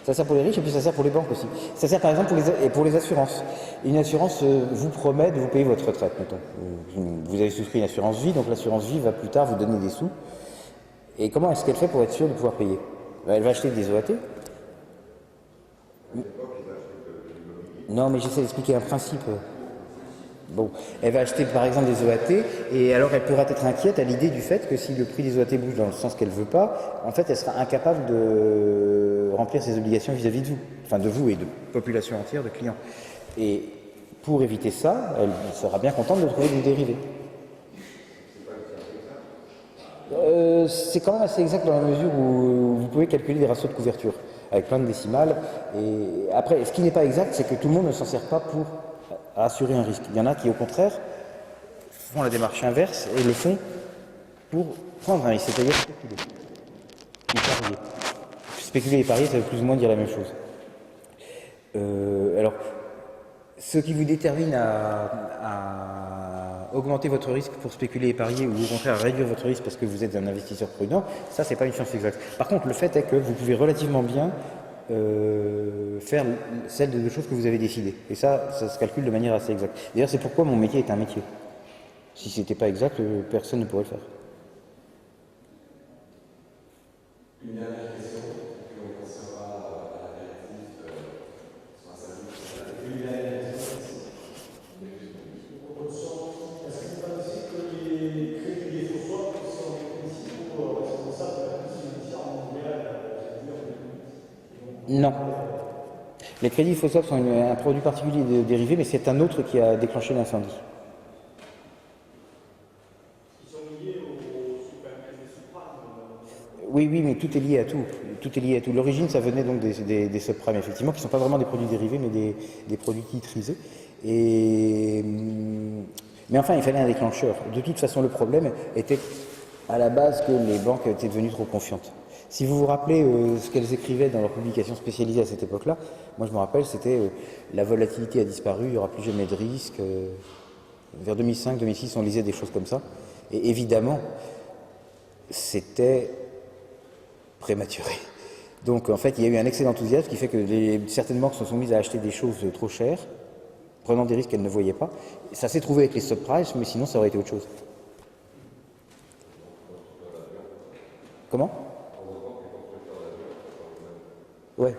Ça sert pour les riches et puis ça sert pour les banques aussi. Ça sert par exemple pour les assurances. Une assurance vous promet de vous payer votre retraite, mettons. Vous avez souscrit une assurance vie, donc l'assurance vie va plus tard vous donner des sous. Et comment est-ce qu'elle fait pour être sûre de pouvoir payer? Elle va acheter des OAT. Non, mais j'essaie d'expliquer un principe. Bon, elle va acheter par exemple des OAT, et alors elle pourra être inquiète à l'idée du fait que si le prix des OAT bouge dans le sens qu'elle veut pas, en fait elle sera incapable de remplir ses obligations vis-à-vis de vous, enfin de vous et de population entière de clients. Et pour éviter ça, elle sera bien contente de trouver des dérivés. C'est quand même assez exact dans la mesure où vous pouvez calculer des ratios de couverture avec plein de décimales. Et après, ce qui n'est pas exact, c'est que tout le monde ne s'en sert pas pour assurer un risque. Il y en a qui, au contraire, font la démarche inverse et le font pour prendre un risque, c'est-à-dire spéculer. Ou parier. Spéculer et parier, ça veut plus ou moins dire la même chose. Alors, ce qui vous détermine à augmenter votre risque pour spéculer et parier, ou au contraire à réduire votre risque parce que vous êtes un investisseur prudent, ça c'est pas une science exacte. Par contre, le fait est que vous pouvez relativement bien faire celle de choses que vous avez décidées. Et ça se calcule de manière assez exacte. D'ailleurs, c'est pourquoi mon métier est un métier. Si c'était pas exact, personne ne pourrait le faire. Une dernière question, puis on passera à l'apéritif sur un salut. Une dernière question. Est-ce que c'est pas possible que les crédits des faux swaps soient des principaux responsables de la crise financière mondiale? Non. Les crédits faux swaps sont un produit particulier de dérivé, mais c'est un autre qui a déclenché l'incendie. Ils sont liés aux subprimes. Oui, mais tout est lié à tout. Tout est lié à tout. L'origine, ça venait donc des subprimes, effectivement, qui ne sont pas vraiment des produits dérivés, mais des produits titrisés. Mais enfin, il fallait un déclencheur. De toute façon, le problème était à la base que les banques étaient devenues trop confiantes. Si vous vous rappelez ce qu'elles écrivaient dans leurs publications spécialisées à cette époque-là, moi je me rappelle, c'était la volatilité a disparu, il n'y aura plus jamais de risque. Vers 2005-2006, on lisait des choses comme ça. Et évidemment, c'était prématuré. Donc en fait, il y a eu un excès d'enthousiasme qui fait que certaines banques se sont mises à acheter des choses trop chères, prenant des risques qu'elles ne voyaient pas. Ça s'est trouvé avec les subprimes, mais sinon ça aurait été autre chose. Comment ? Ouais.